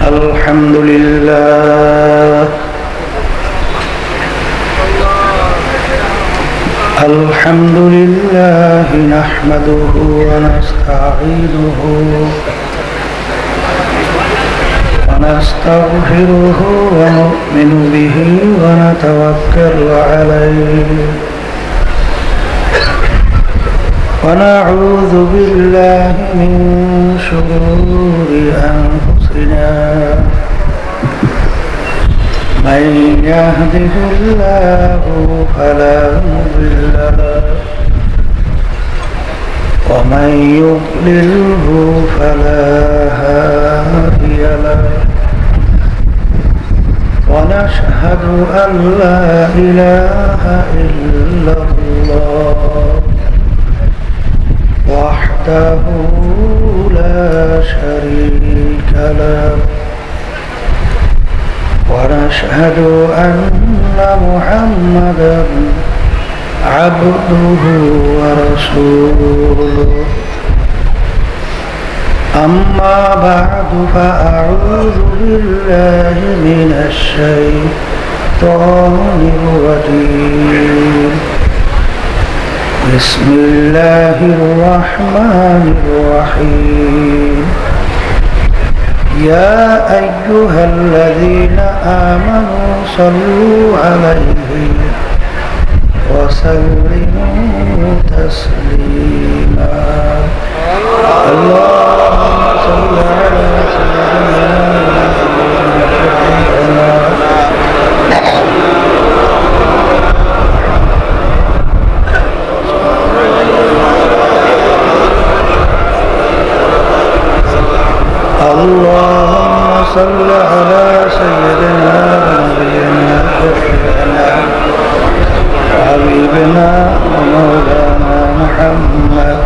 الحمد لله الحمد لله نحمده ونستعينه ونستغفره ونؤمن به ونتوكل عليه ونعوذ بالله من شرور أنفسنا من يهده الله فلا مضل له ومن يضلله فلا هادي له ونشهد أن لا إله إلا الله وحده لا شريك له ونشهد أن محمدا عبده ورسوله أما بعد فأعوذ بالله من الشيطان الرجيم بسم الله الرحمن الرحيم يا أيها الذين آمنوا صلوا عليه وسلموا تسليما اللهم صل على سيدنا اللهم صل على سيدنا ونبينا وشفيعنا وحبيبنا ومولانا محمد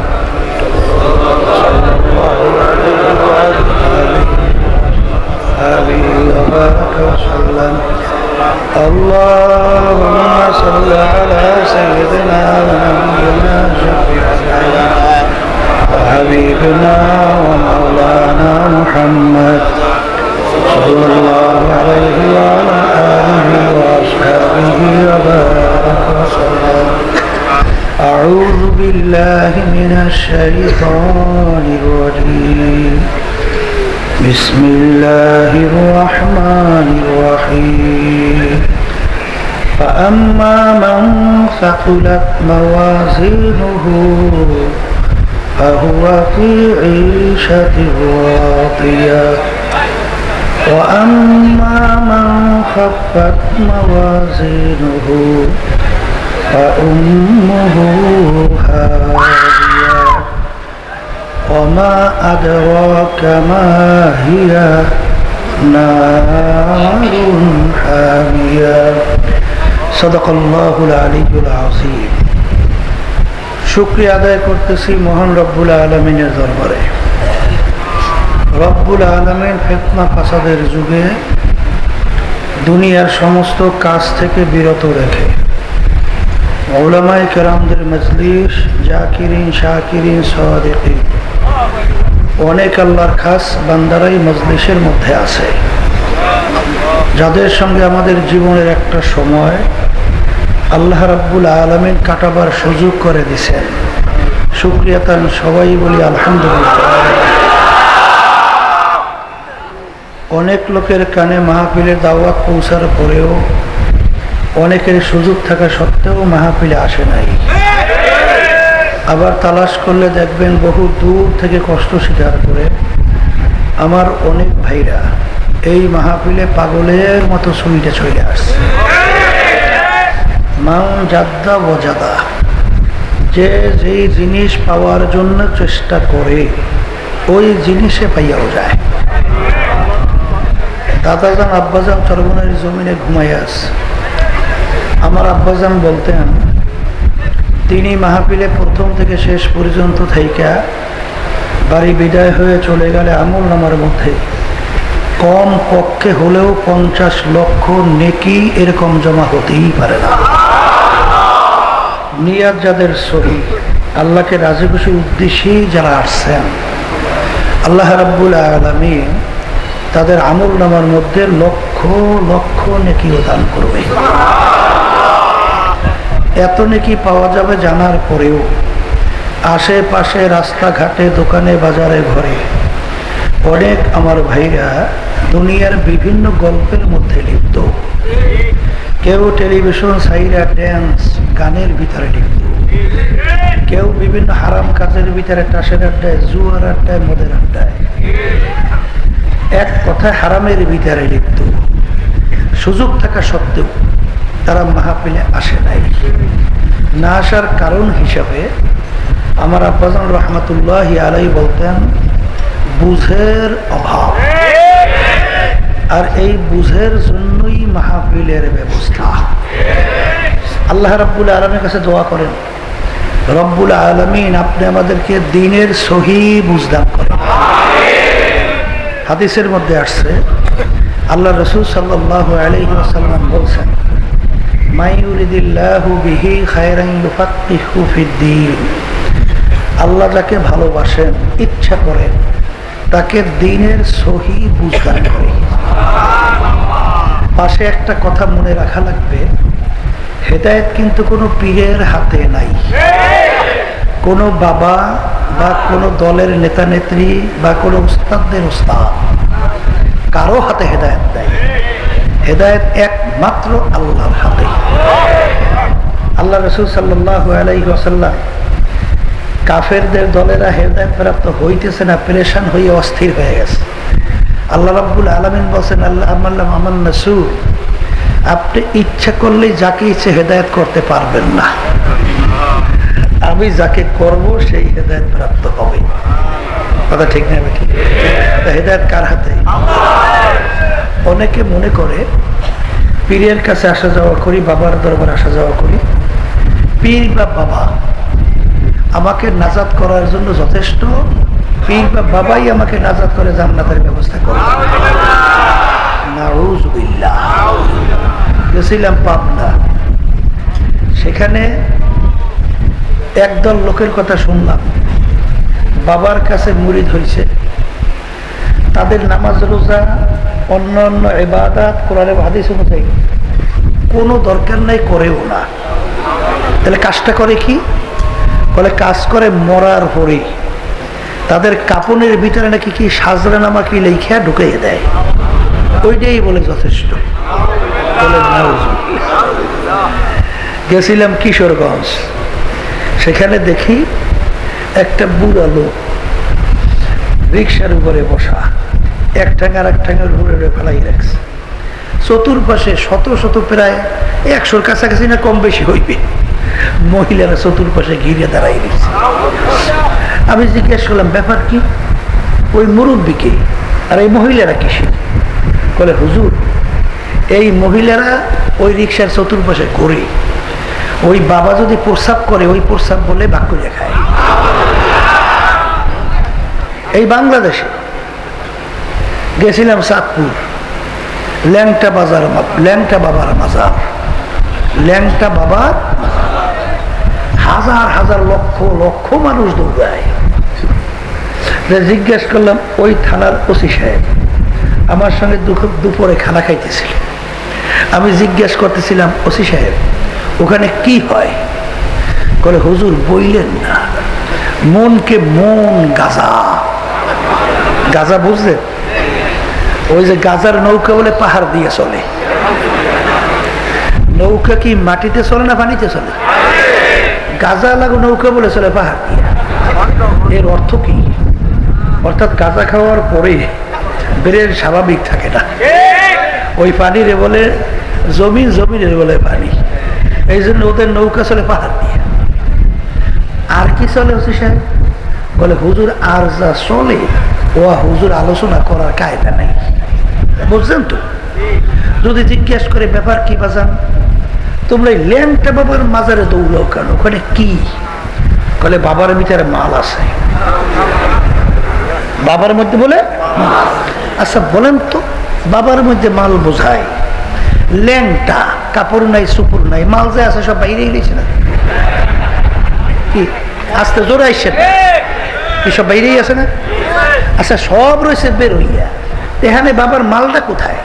صلى الله عليه وعلى آله وبارك وسلم اللهم صل على سيدنا ونبينا وشفيعنا وحبيبنا ومولانا محمد صلى الله عليه وعلى آله وأصحابه وبارك وسلم أعوذ بالله من الشيطان الرجيم بسم الله الرحمن الرحيم فأما من ثقلت موازينه فهو في عيشة راضية وأما من خفت موازينه فأمه هاوية وما أدراك ما هي نار حامية صدق الله العلي العظيم শুকরিয়া আদায় করতেছি মহান রব্বুল আলামিনের দরবারে। রব্বুল আলামিন ফিতনা ফাসাদের যুগে দুনিয়ার সমস্ত কাজ থেকে বিরত রেখে উলামায়ে কেরামদের মজলিস জাকিরিন শাকিরিন সাদিকিন অনেক আল্লাহর খাস বান্দারাই মজলিসের মধ্যে আছে, যাদের সঙ্গে আমাদের জীবনের একটা সময় আল্লাহ রাব্বুল আলামিন কাটাবার সুযোগ করে দিয়েছেন। শুকরিয়া তান সবাই বলি আলহামদুলিল্লাহ। অনেক লোকের কানে মাহফিলের দাওয়াত পৌঁছার পরেও অনেকের সুযোগ থাকা সত্ত্বেও মাহফিলে আসে নাই। আবার তালাশ করলে দেখবেন বহু দূর থেকে কষ্ট স্বীকার করে আমার অনেক ভাইরা এই মাহফিলে পাগলের মতো ছুটে চলে আসছে। মান জাদ্দা ওয়াজাদা, যে যেই জিনিস পাওয়ার জন্য চেষ্টা করে ওই জিনিসে পাইয়াও যায়। দাদাজান আব্বাজান চরমনের জমিনে ঘুমাই আছে। আমার আব্বাজান বলতেন তিনি মাহফিলে প্রথম থেকে শেষ পর্যন্ত থাইকা বাড়ি বিদায় হয়ে চলে গেলে আমল নামার মধ্যে কম পক্ষে হলেও 50 লক্ষ নেকি এরকম জমা হতেই পারে না। নিয়াত যাদের সহি, আল্লাহকে রাজি খুশির উদ্দেশ্যেই যারা আসছেন, আল্লাহ রাব্বুল আলামিন তাদের আমল নামার মধ্যে লক্ষ লক্ষ নেকিও দান করবে। এত নেকি পাওয়া যাবে জানার পরেও আশেপাশে রাস্তাঘাটে দোকানে বাজারে ঘরে অনেক আমার ভাইরা দুনিয়ার বিভিন্ন গল্পের মধ্যে লিপ্ত। কেউ টেলিভিশন সাইরা ড্যান্স গানের ভিতরে লিপ্ত, কেউ বিভিন্ন হারাম কাজের ভিতরে টাসের আড্ডায়, জুয়ার আড্ডায়, মদের আড্ডায়, এক কথায় হারামের ভিতরে লিপ্ত। সুযোগ থাকা সত্ত্বেও তারা মাহফিলে আসে নাই। না আসার কারণ হিসাবে আমার আব্বাজান রহমতুল্লাহি আলাইহি বলতেন বুঝের অভাব, আর এই বুঝের জন্যই মাহফিলের ব্যবস্থা। আল্লাহ রাব্বুল আলামিনের কাছে দোয়া করেন, রব্বুল আলামিন আপনি আমাদেরকে দ্বীনের সহি বুঝদান করেন। হাদিসের মধ্যে আসছে আল্লাহ রাসূল সাল্লাল্লাহু আলাইহি ওয়াসাল্লাম বলেছেন, মা ইউরিদিল্লাহু বিহি খায়রান ইউফাক্কিহু ফিদ্দীন। আল্লাহ যাকে ভালোবাসেন, ইচ্ছা করেন, তাকে দ্বীনের সহি বুঝদান করে। পাশে একটা কথা মনে রাখা লাগবে, হেদায়েত কিন্তু কোনো পীরের হাতে নাই, কোনো বাবা বা কোনো দলের নেতা নেত্রী বা কোনো উস্তাদদের উস্তাদ কারো হাতে হেদায়েত নাই। হেদায়েত একমাত্র আল্লাহর হাতে। আল্লাহ রাসূল সাল্লাল্লাহু আলাইহি ওয়াসাল্লাম কাফেরদের দলেরা হেদায়েত প্রাপ্ত হইতেছে না, পেরেশান হয়ে অস্থির হয়ে গেছে। আল্লাহ রাব্বুল আলামিন বলেন, আল্লাহ আমার রাসূল আপনি ইচ্ছা করলেই যাকে ইচ্ছে হেদায়েত করতে পারবেন না, আমি যাকে করব সেই হেদায়েত প্রাপ্ত হবে। কথা ঠিক না নাকি? হেদায়েত কার হাতে? অনেকে মনে করে পীরের কাছে আসা যাওয়া করি, বাবার দরবার আসা যাওয়া করি, পীর বা বাবা আমাকে নাজাত করার জন্য যথেষ্ট, পীর বা বাবাই আমাকে নাজাত করে জান্নাতের ব্যবস্থা করে। নাউযুবিল্লাহ। গেছিলাম পাবনা, সেখানে একদল লোকের কথা শুনলাম, বাবার কাছে মুরিদ হয়েছে, তাদের নামাজ রোজা অন্য অন্য ইবাদত কোরআন হাদিস অনুযায়ী কোনো দরকার নাই, করেও না। তাহলে কাজটা করে কি? বলে কাজ করে মরার পরে তাদের কাপনের ভিতরে নাকি কি সাজরা নামা কি লেখা ঢুকিয়ে দেয়, ওইটাই বলে যথেষ্ট। গেছিলাম কিশোরগঞ্জ, সেখানে দেখি একটা বুড়া লোক রিক্সার উপরে বসা, এক ঠ্যাঙার এক ঠ্যাঙের উপরে ফেলাই রাখছে। চতুর্পাশে শত শত প্রায় 100-র কাছাকাছি না কম বেশি হইবে মহিলারা চতুর্পাশে ঘিরে দাঁড়াই দিচ্ছে। আমি জিজ্ঞেস করলাম ব্যাপার কি? ওই মুরব্বীকে আর এই মহিলারা কিসে? বলে হুজুর এই মহিলারা ওই রিক্সার চতুর্পাশে ঘুরে, ওই বাবা যদি প্রস্রাব করে ওই প্রস্রাব বলে বাক্য দেখায়। এই বাংলাদেশে গেছিলাম চাঁদপুর, ল্যাংটা বাজার, ল্যাংটা বাবার মাজার, ল্যাংটা বাবার হাজার হাজার লক্ষ লক্ষ মানুষ দৌড়ায়। জিজ্ঞেস করলাম ওই থানার ওসি সাহেব আমার সঙ্গে দুপুরে খানা খাইতেছিল, আমি জিজ্ঞেস করতেছিলাম ওসি সাহেব ওখানে কি হয়? বলে হুজুর বললেন না, মনকে মন গাজা। গাজা বুঝলেন? ওই যে গাজার নৌকা বলে পাহাড় দিয়ে চলে। নৌকা কি মাটিতে চলে না পানিতে চলে? গাজা লাগু নৌকা বলে চলে পাহাড় দিয়ে। এর অর্থ কি? অর্থাৎ গাজা খাওয়ার পরে ব্রেন স্বাভাবিক থাকে না, ওই পানিরে বলে জমিন, জমিনের বলে পানি। এই জন্য ওদের নৌকা চলে পাহাড় দিয়ে। আর কি চলে ওসি সাহেব? বলে হুজুর আর যা চলে ও হুজুর আলোচনা করার কায়দা নাই, বুঝছেন তো? যদি জিজ্ঞেস করে ব্যাপার কি বাজান, তোমরা এই ল্যাংটা বাবার মাজারে দৌড়াও কেন? ওখানে কি? বলে বাবার ভিতরে মাল আছে। বাবার মধ্যে বলে? আচ্ছা বলেন তো, বাবার মধ্যে মাল বোঝায় ল্যাংটা, কাপড় নাই সুপুর নাই, মাল যে আছে সব বাইরেই রয়েছে না কি? আস্তে জোরে আসছে না কি? সব বাইরেই আছে না? আচ্ছা সব রয়েছে বের হইয়া, এখানে বাবার মালটা কোথায়?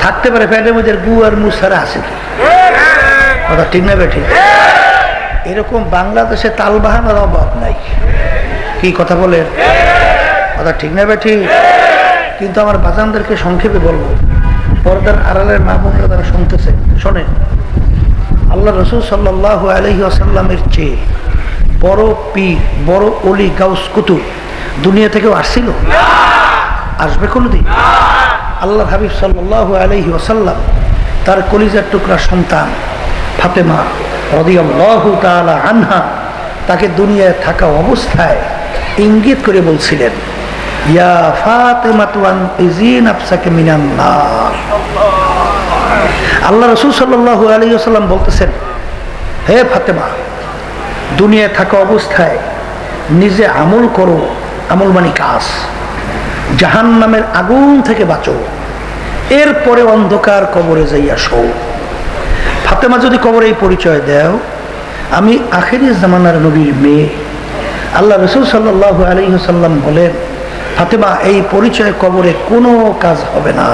থাকতে পারে পেটের মধ্যে গু আর মুসারা আছে কি? কথা ঠিক না বেঠিক? এরকম বাংলাদেশে তাল বাহানোর অভাব নাই। কি কথা বলেন? কথা ঠিক না বেঠিক? কিন্তু আমার বাজানদেরকে সংক্ষেপে বলবো, পর্দার আড়ালের মা বোনরা তারা শুনতেছে, শোনেন, আল্লাহ রসুল সাল্লাল্লাহু আলাইহি ওয়াসাল্লামের চেয়ে বড় পীর, বড় অলি, গাউস, কুতুব দুনিয়া থেকেও আসছিল? আসবে কোনোদিন? আল্লাহ হাবিব সাল্লাল্লাহু আলাইহি ওয়াসাল্লাম তার কলিজার টুকরা সন্তান ফাতেমা রাদিয়াল্লাহু তাআলা আনহা তাকে দুনিয়ায় থাকা অবস্থায় ইঙ্গিত করে বলছিলেন, ইয়া ফাতেমাতু আনকিযি নাফসাকা মিনান নার। আল্লাহ রাসূল সাল্লাল্লাহু আলাইহি ওয়াসাল্লাম বলতেছেন, হে ফাতেমা, দুনিয়ায় থাকা অবস্থায় নিজে আমল করো, আমল মানে কাজ, জাহান্নামের আগুন থেকে বাঁচো, এরপরে অন্ধকার কবরে যাইয়া শো। ফাতেমা যদি কবরে এই পরিচয় দেও, আমি আখেরি জামানার নবীর মেয়ে, আল্লাহ রাসূল সাল্লাল্লাহু আলাইহি ওয়াসাল্লাম বলেন, ফাতেমা এই পরিচয় কবরে কোনো কাজ হবে না।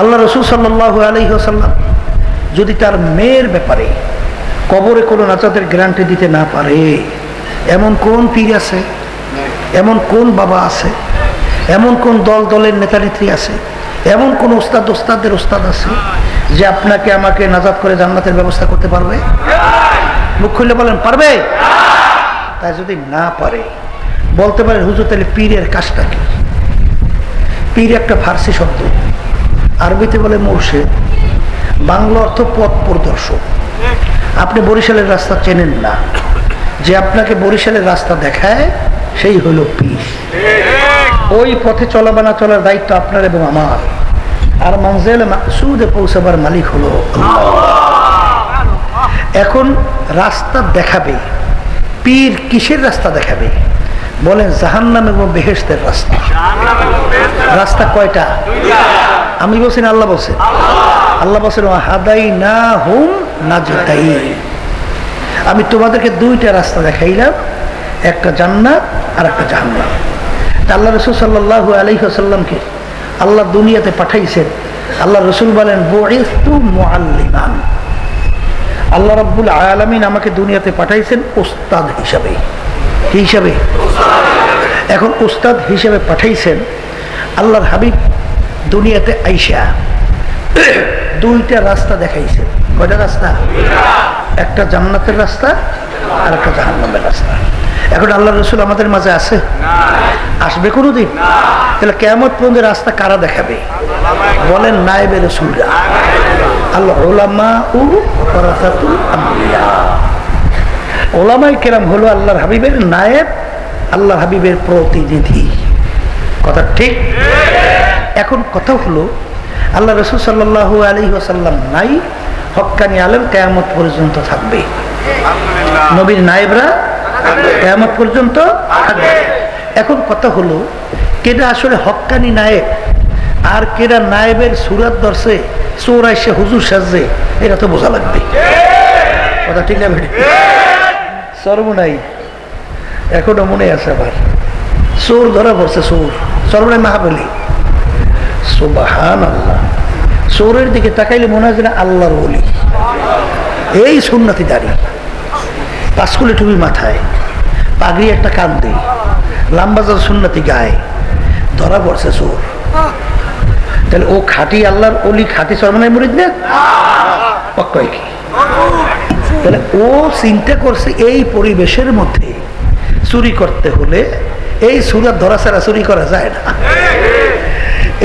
আল্লাহ রাসূল সাল্লাল্লাহু আলাইহি ওয়াসাল্লাম যদি তার মেয়ের ব্যাপারে কবরে কোনো নাজাতের গ্যারান্টি দিতে না পারে, এমন কোন পীর আছে, এমন কোন বাবা আছে, এমন কোন দলের নেতা নেত্রী আছে, এমন কোন ওস্তাদের ওস্তাদ আছে যে আপনাকে আমাকে নাজাত করে জান্নাতের ব্যবস্থা করতে পারবে? মুখ খুলে বলেন, পারবে? তাই যদি না পারে, বলতে পারে, হুজুর তাহলে পীরের কাজটা কি? পীর একটা ফার্সি শব্দ, আরবিতে বলে মুর্শিদ, বাংলা অর্থ পথ প্রদর্শক। আপনি বরিশালের রাস্তা চেনেন না, যে আপনাকে বরিশালের রাস্তা দেখায় সেই হলো পীর। ওই পথে চলা বা না চলার দায়িত্ব আপনার এবং আমার, আর মানজিলে মাকসুদে পৌঁছাবার মালিক হলো আল্লাহ। এখন রাস্তা দেখাবে পীর, কিসের রাস্তা দেখাবে বলেন? জাহান্নাম এবং বেহেশতের রাস্তা। রাস্তা কয়টা? আমি বলছি না আল্লাহ বলছেন? আল্লাহ বলছেন, হাদাইনাহুম নাজদাইন, আমি তোমাদেরকে দুইটা রাস্তা দেখাইলাম, একটা জান্নাত আর একটা জাহান্নাম। আল্লাহ রাসূল সাল্লাল্লাহু আলাইহি ওয়াসাল্লামকে আল্লাহ দুনিয়াতে পাঠাইছেন। আল্লাহ রাসূল বলেন, বুইসতু মুআল্লিমান, আল্লাহ রাব্বুল আলামিন আমাকে দুনিয়াতে পাঠাইছেন ওস্তাদ হিসাবে। কি হিসাবে? এখন ওস্তাদ হিসাবে পাঠাইছেন। আল্লাহর হাবিব দুনিয়াতে আইসা দুইটা রাস্তা দেখাইছেন। কয়টা রাস্তা? একটা জান্নাতের রাস্তা আর একটা জাহান্নামের রাস্তা। এখন আল্লাহ রাসূল আমাদের মাঝে আছে? আসবে কোনোদিন? তাহলে কিয়ামত পর্যন্ত রাস্তা কারা দেখাবে বলেন? নায়েবে রাসূলরা। আল উলামাউ ওয়ারাসাতুল আমবিয়া, ওলামায়ে কেরাম হলো আল্লাহর হাবিবের নায়েব, আল্লাহর হাবিবের প্রতিনিধি। কথা ঠিক? এখন কথা হলো, আল্লাহ রাসূল সাল্লাল্লাহু আলাইহি ওয়াসাল্লাম নাই, হক্কানি আলেম কিয়ামত পর্যন্ত থাকবে। নবীর নায়েবরা কিয়ামত পর্যন্ত থাকবে। এখন কথা হলো, কেডা আসলে হক্কানি নায়েব আর কেডা নায়েবের সুরাত ধরছে, চৌরাইশে হুজুর সাজে, এটা তো বোঝা লাগবে। কথা ঠিক না বেটি? সর্বনাই এখনো মনে আছে আবার, চোর ধরা পড়ছে, চোর, সর্বনাই মাহাবলী। সুবহানাল্লাহ, চোরের দিকে তাকাইলে মনে হয় যেন আল্লাহর ওলি। এই সুন্নতি দাড়ি, পাঁচকুলি টুপি মাথায়, পাগড়ি একটা কান্দে, লাম্বাজার সুন্নতি গায়ে, ধরা পড়ছে চোর। তাহলে ও খাঁটি আল্লাহর ওলি, খাঁটি সর্বনাই মুরিদ না? পক্কই কি? তাহলে ও চিন্তা করছে এই পরিবেশের মধ্যে চুরি করতে হলে এই সুরাত ধরা ছাড়া চুরি করা যায় না।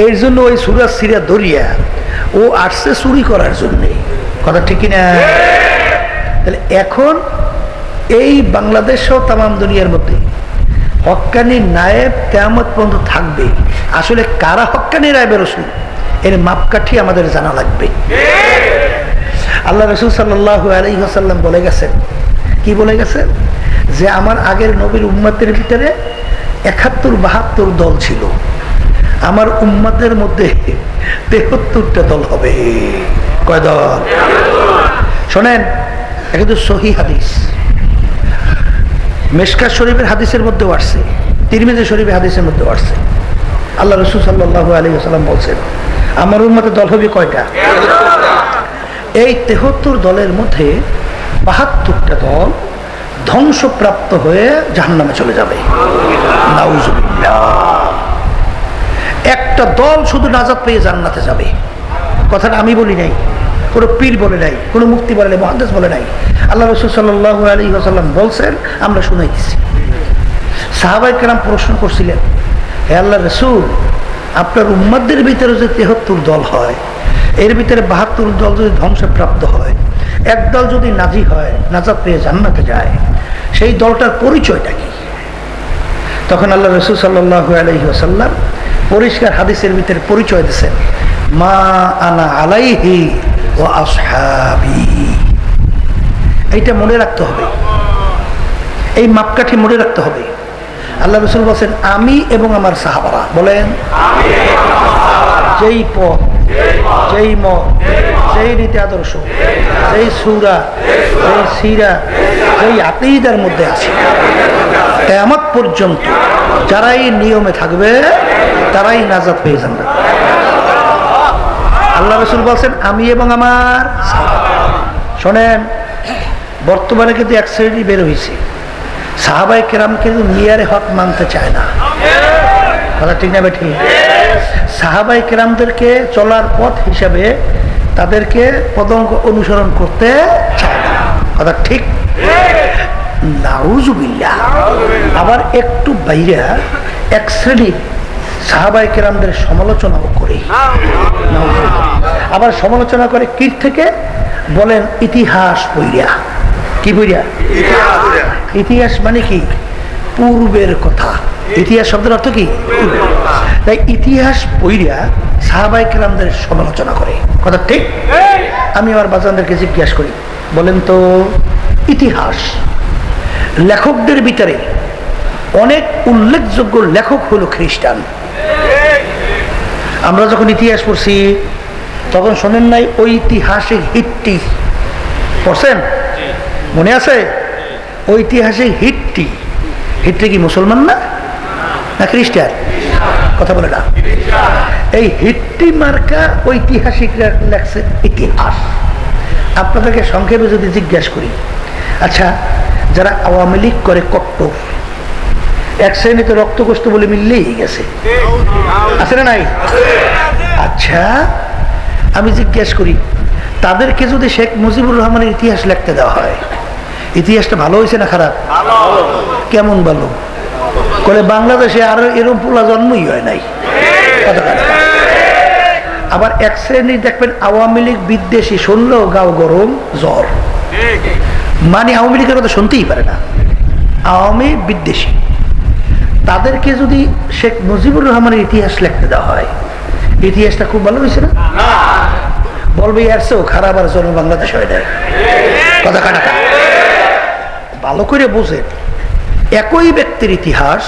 এই জন্য ওই সুরাত সিরা ধরিয়া ও আসছে চুরি করার জন্যে। কথা ঠিক না? তাহলে এখন এই বাংলাদেশ সহ তামাম দুনিয়ার মধ্যে হক্কানি নায়েব কিয়ামত পর্যন্ত থাকবে। আসলে কারা হক্কানি নায়েবে রাসূল, এর মাপকাঠি আমাদের জানা লাগবে। আল্লাহ রাসূল সাল্লাল্লাহু আলাইহি ওয়াসাল্লাম বলে গেছেন, কি বলে গেছেন? যে আমার আগের নবীর উম্মতের ভিতরে ৭১-৭২ দল ছিল, আমার উম্মতের মধ্যে ৭৩টা দল হবে। কয় দল? শোনেন, এটা সহিহ হাদিস, মেশকাত শরীফের হাদিসের মধ্যেও আসছে, তিরমিজি শরীফের হাদিসের মধ্যেও আসছে। আল্লাহ রাসূল সাল্লাল্লাহু আলাইহি ওয়াসাল্লাম বলছেন আমার উম্মতের দল হবে কয়টা? এই 73 দলের মধ্যে 72টা দল ধ্বংসপ্রাপ্ত হয়ে জাহান্নামে চলে যাবে। নাউজুবিল্লাহ। একটা দল শুধু নাজাত পেয়ে জান্নাতে যাবে। কথাটা আমি বলি নাই, কোনো পীর বলে নাই, কোনো মুফতি বলে নাই, মুহাদ্দিস বলে নাই, আল্লাহ রাসূল সাল্লাল্লাহু আলাইহি ওয়াসাল্লাম বলছেন, আমরা শুনাইতেছি। সাহাবায়ে কেরাম প্রশ্ন করছিলেন, হে আল্লাহর রাসূল, আপনার উম্মতদের ভিতরে যে 73 দল হয়, এর ভিতরে 72 দল যদি ধ্বংসপ্রাপ্ত হয়, এক দল যদি নাজি হয়, নাজাত পেয়ে জান্নাতে যায়, সেই দলটার পরিচয়টা কি? তখন আল্লাহ রাসূল সাল্লাল্লাহু আলাইহি ওয়াসাল্লাম পরিষ্কার হাদিসের ভিতরে পরিচয় দিয়েছেন, মা আনা আলাইহি ওয়া আসহাবি। এইটা মনে রাখতে হবে, এই মাপকাঠি মনে রাখতে হবে। আল্লাহ রাসূল বলেন, আমি এবং আমার সাহাবারা। বলেন, যেই পথ, যেই মত, যেই নীতি আদর্শ, যেই সূরা, যেই সিরা, যেই আকীদার মধ্যে আছে, কিয়ামত পর্যন্ত যারাই নিয়মে থাকবে তারাই নাজাত পেয়ে যাবে। আল্লাহ রাসূল বলেন, আমি এবং আমার সাহাবারা। শোনেন, বর্তমানে কিন্তু এক শ্রেণী বের হয়েছে, সাহাবায়ে কেরাম কিন্তু মিয়ারে হক মানতে চায় না। কথা ঠিক না বেঠিক? সাহাবায়ে কেরামদেরকে চলার পথ হিসাবে তাদেরকে পদাঙ্ক অনুসরণ করতে চায় না। কথা ঠিক? নাউজুবিল্লাহ। আবার একটু বাইরে এক শ্রেণীর সাহাবায়ে কেরামদের সমালোচনাও করে, আবার সমালোচনা করে কি থেকে? বলেন ইতিহাস পড়িয়া। কি পড়িয়া? ইতিহাস মানে কি? পূর্বের কথা। ইতিহাস শব্দের অর্থ কি? তাই ইতিহাস পড়িয়া সাহাবায়ে কেরামদের সমালোচনা করে। কথা ঠিক? আমি আমার বাজানদেরকে জিজ্ঞাসা করি, বলেন তো, ইতিহাস লেখকদের ভিতরে অনেক উল্লেখযোগ্য লেখক হলো খ্রিস্টান। আমরা যখন ইতিহাস পড়ছি তখন শোনেন নাই ঐতিহাসিক হিট্টি পড়ছেন? মনে আছে? ঐতিহাসিক হিট্টি। হিট্টি কি মুসলমান না, না খ্রিস্টান? কথা বলে না। এই হিট্টি মার্কা ঐতিহাসিকরা লেখছে ইতিহাস। আপনাদেরকে সংক্ষেপে যদি জিজ্ঞাসা করি, আচ্ছা, যারা আওয়ামী লীগ করে কট্টর, এক শ্রেণীতে রক্তকষ্ট বলে মিললেই গেছে, আছে না নাই? আচ্ছা, আমি জিজ্ঞেস করি, তাদেরকে যদি শেখ মুজিবুর রহমানের ইতিহাস লিখতে দেওয়া হয়, ইতিহাসটা ভালো হয়েছে না খারাপ? কেমন ভালো? বলে বাংলাদেশে আর এরকম পোলা জন্মই হয় নাই। আবার এক শ্রেণীর দেখবেন আওয়ামী লীগ বিদ্বেষী, শুনলেও গাও গরম জ্বর, মানে আওয়ামী লীগের কথা শুনতেই পারে না, আওয়ামী বিদ্বেষী। তাদেরকে যদি শেখ মুজিবুর রহমানের ইতিহাস লিখতে দেওয়া হয়, ইতিহাসটা খুব ভালো হয়েছে না? বলবে এর চেয়েও খারাপ আর জন্ম বাংলাদেশ হয় না। কথা কাটা ভালো করে বোঝেন, একই ব্যক্তির ইতিহাস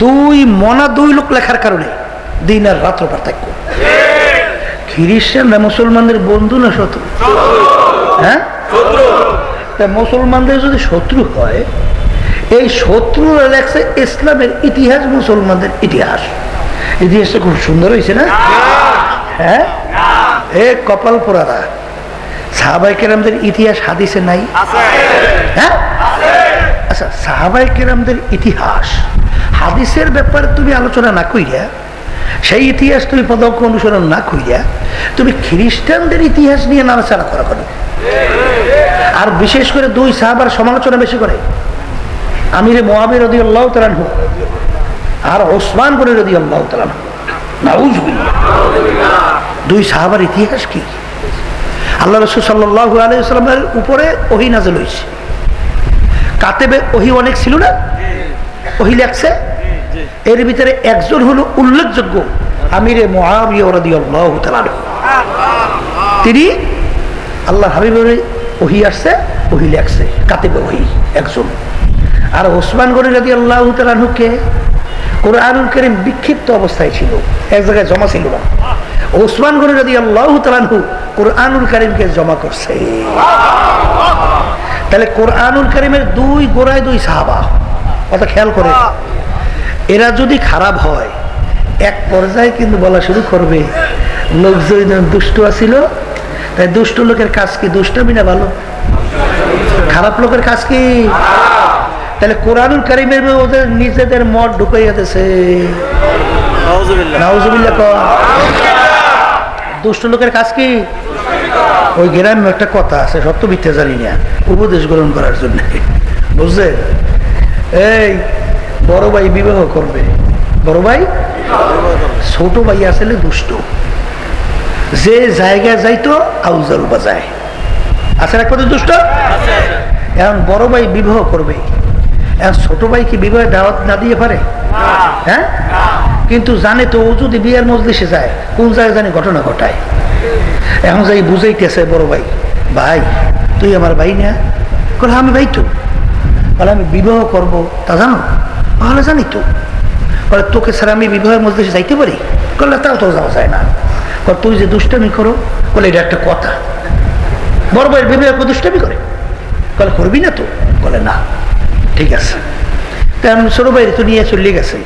দুই মনা দুই লোক লেখার কারণে দিন আর রাত্র পার্থক্য। খ্রিস্টানরা মুসলমানদের বন্ধু না শত্রু? হ্যাঁ, তা মুসলমানদের যদি শত্রু হয়, এই শত্রুরা লেখছে ইসলামের ইতিহাস, মুসলমানদের ইতিহাস। ইতিহাসটা খুব সুন্দর হয়েছে না? হ্যাঁ, এ কপাল পোড়ারা। সাহাবায়ে কেরামদের ইতিহাস হাদিসে নাই? হ্যাঁ, আচ্ছা, সাহাবায়ে কেরামদের ইতিহাস হাদিসের ব্যাপারে তুমি আলোচনা না কইরা, সেই ইতিহাস তুমি পদক অনুসরণ না কইরা, তুমি খ্রিস্টানদের ইতিহাস নিয়ে নাড়াচাড়া করা করো। আর বিশেষ করে দুই সাহাবার সমালোচনা বেশি করে, আমিরে মুআবিয়া রাদিয়াল্লাহু তাআলা আনহু আর ওসমান গনি রাদিয়াল্লাহু তাআলা আনহু। নাউজুবিল্লাহ। দুই সাহাবার ইতিহাস কি? আল্লাহ রাসূল সাল্লাল্লাহু আলাইহি ওয়াসাল্লামের উপরে ওহী নাযিল হয়েছে, কাতেবে ওহী অনেক ছিল না, ওহী লেখছে। এর ভিতরে একজন হলো উল্লেখযোগ্য আমিরে মুআবিয়া রাদিয়াল্লাহু তাআলা আনহু। তিনি আল্লাহ হাবিবের ওহী আসছে, ওহী লেখছে, কাতেবে ওহী একজন। আর ওসমান গনি রাদিয়াল্লাহু তাআলা আনহুকে কুরআনুল কারীম বিক্ষিপ্ত অবস্থায় ছিল, এক জায়গায় জমা ছিল না। ওসমান গনি রাদিয়াল্লাহু তাআলা আনহু কুরআনুল কারীমকে জমা করছে। তাহলে কুরআনুল কারীমের দুই গোড়ায় দুই সাহাবা। কথা খেয়াল করে, এরা যদি খারাপ হয়, এক পর্যায়ে কিন্তু বলা শুরু করবে, লোকজন দুষ্ট আছিল, তাই দুষ্ট লোকের কাজ কি? দুষ্টামি না ভালো? খারাপ লোকের কাজ কি? তাহলে কোরআনুল কারীমের ওদের নিজেদের মত ঢুকাইয়া দিয়েছে। নাউজুবিল্লাহ কর। দুষ্ট লোকের কাজ কি? ওই গ্রামে একটা কথা আছে, সত্য মিথ্যা জানি না, উপদেশ গ্রহণ করার জন্য, বুঝলেন? এই বড় ভাই বিবাহ করবে, বড় ভাই, ছোট ভাই আসলে দুষ্ট, যে জায়গায় যাইতো আউজাল বাজায়, আছে এক কথা দুষ্ট। এখন বড় ভাই বিবাহ করবে, এখন ছোট ভাই কি বিবাহে দাওয়াত না দিয়ে পারে? হ্যাঁ, কিন্তু জানে তো ও যদি বিয়ের মজলিসে যায় কোন জায়গায় জানি ঘটনা ঘটায়। এখন যাই বুঝাইতেছে বড় ভাই, ভাই তুই আমার ভাই না? বলে আমি ভাই তো। বলে আমি বিবাহ করব, তা জানো? তাহলে জানি তো। বলে তোকে স্যার আমি বিবাহের মজলিসে যাইতে পারি? বললে তাও তো যাওয়া যায় না। বলে তুই যে দুষ্টামি করো, বলে এটা একটা কথা, বড় ভাইয়ের বিবাহ দুষ্টামি করে? বলে করবি না তো? বলে না। ঠিক আছে, তেমন ছোট ভাই তো নিয়ে চলে গেছে,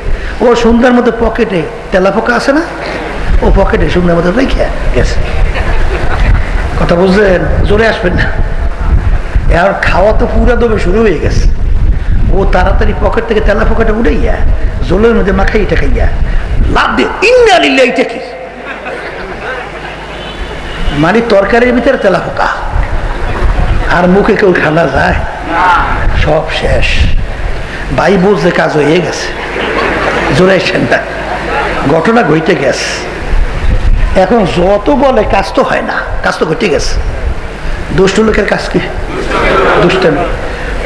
ও সন্ধ্যার মধ্যে পকেটে তেলাপোকা আছে না, ও পকেটে সন্ধ্যার মধ্যে রেখে গেছে। কথা বুঝলেন? জোরে আসবেন না। আর খাওয়া তো পুরা দমে শুরু হয়ে গেছে, ও তাড়াতাড়ি পকেট থেকে তেলাপোকাটা উড়াইয়া জলের মধ্যে মাখাইটা খাইয়া লাভ দিয়ে ইন্না লিল্লাহ, এইটা কি মানে তরকারির ভিতরে তেলাপোকা, আর মুখে কেউ খানা যায়? সব শেষ। ভাই বুঝতে কাজ হয়ে গেছে, জোরে সেনটা ঘটনা ঘটে গেছে। এখন যত বলে কাজ তো হয় না, কাজ তো ঘটে গেছে। দুষ্ট লোকের কাজ কি? দুষ্টামি।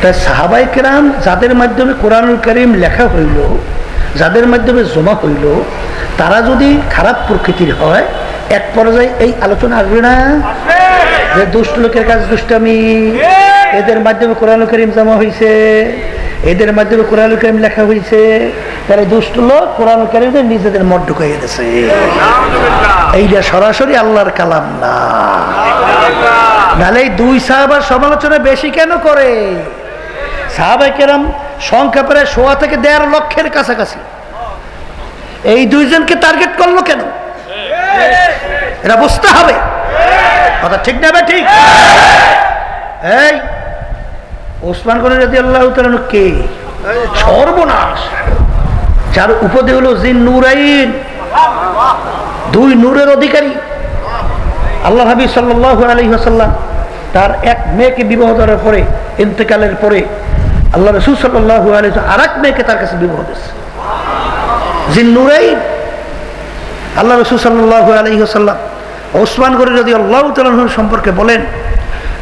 তাই সাহাবায়ে কেরাম যাদের মাধ্যমে কোরআনুল কারীম লেখা হইল, যাদের মাধ্যমে জমা হইল, তারা যদি খারাপ প্রকৃতির হয়, এক পর্যায়ে এই আলোচনা আসবে না যে দুষ্ট লোকের কাজ দুষ্টামি, এদের মাধ্যমে কোরআনুল কারীম জমা হয়েছে, এদের মাধ্যমে কোরআনুল কারীম লেখা হয়েছে, তারা দুষ্ট লোক কোরআনুল কারীমে নিজেদের মত ঢুকাইয়া দিয়েছে। এইটা সরাসরি আল্লাহর কালাম না। নাহলে এই দুই সাহাবার সমালোচনা বেশি কেন করে? সাহাবায়ে কেরাম সংখ্যা প্রায় 1.5 থেকে 1.5 লক্ষের কাছাকাছি, এই দুইজনকে টার্গেট করলো কেন? এটা বুঝতে হবে, কথা ঠিক না? ঠিক। এই ওসমান গনি রাদিয়াল্লাহু তাআলা কে? সর্বনাশ, যার উপদে হলো জিন নূরাইন, 2 নূরের অধিকারী। আল্লাহ হাবিব সাল্লাল্লাহু আলাইহি ওয়াসাল্লাম তার এক মেয়েকে বিবাহ দেওয়ার পরে, ইন্তেকালের পরে আল্লাহ রাসূল সাল্লাল্লাহু আলাইহি ওয়াসাল্লাম আরেক মেয়েকে তার কাছে বিবাহ দিয়েছে, জিন নূরাইন। আল্লাহ রাসূল সাল্লাল্লাহু আলাইহি ওয়াসাল্লাম ওসমান গনি রাদিয়াল্লাহু তাআলা সম্পর্কে বলেন